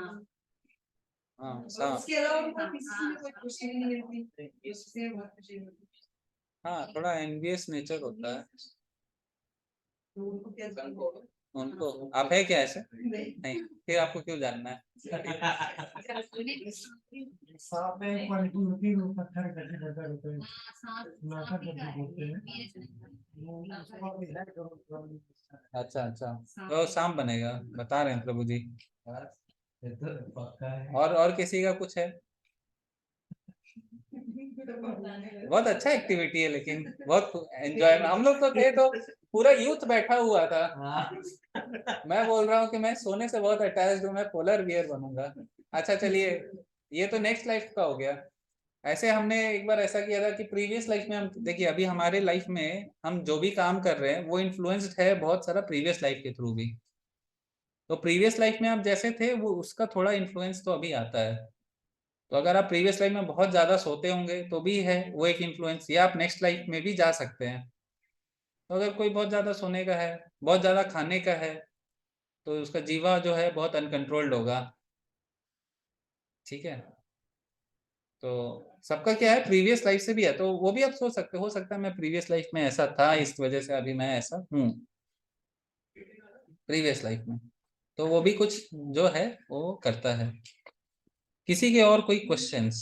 हाँ, हाँ, उसके अलावा किसी में कोई खुशी नहीं होती, उससे बहुत खुशी होती है। हाँ, थोड़ा एनवियस नेचर होता है तो उनको क्या उनको। आप है क्या ऐसे? नहीं, फिर आपको क्यों जानना है? सांप में क्वालिटी होती है, वो पत्थर करके करता रहता है, नाका करके बोलते हैं। वो उसको आप हिलाए करो। अच्छा अच्छा, तो सांप बनेगा बता रहे हैं प्रभु जी। ये तो पक्का है। और किसी का कुछ है? बहुत अच्छा एक्टिविटी है, लेकिन बहुत एंजॉय। हम लोग तो थे तो पूरा यूथ बैठा हुआ था। मैं बोल रहा हूँ कि मैं सोने से बहुत अटैच्ड हूँ, मैं पोलर बियर बनूंगा। अच्छा चलिए, ये तो नेक्स्ट लाइफ का हो गया। ऐसे हमने एक बार ऐसा किया था कि प्रीवियस लाइफ में हम देखिए, अभी हमारे लाइफ में हम जो भी काम कर रहे हैं वो इन्फ्लुएंस्ड है बहुत सारा प्रीवियस लाइफ के थ्रू भी। तो प्रीवियस लाइफ में आप जैसे थे वो उसका थोड़ा इन्फ्लुएंस तो अभी आता है। तो अगर आप प्रीवियस लाइफ में बहुत ज्यादा सोते होंगे तो भी है वो एक इन्फ्लुएंस, या आप नेक्स्ट लाइफ में भी जा सकते हैं। तो अगर कोई बहुत ज्यादा सोने का है, बहुत ज्यादा खाने का है, तो उसका जीवा जो है बहुत अनकंट्रोल्ड होगा। ठीक है, तो सबका क्या है प्रीवियस लाइफ से भी है, तो वो भी आप सोच सकते हो सकता है मैं प्रीवियस लाइफ में ऐसा था इस वजह से अभी मैं ऐसा हूँ प्रीवियस लाइफ में। तो वो भी कुछ जो है वो करता है। किसी के और कोई क्वेश्चंस?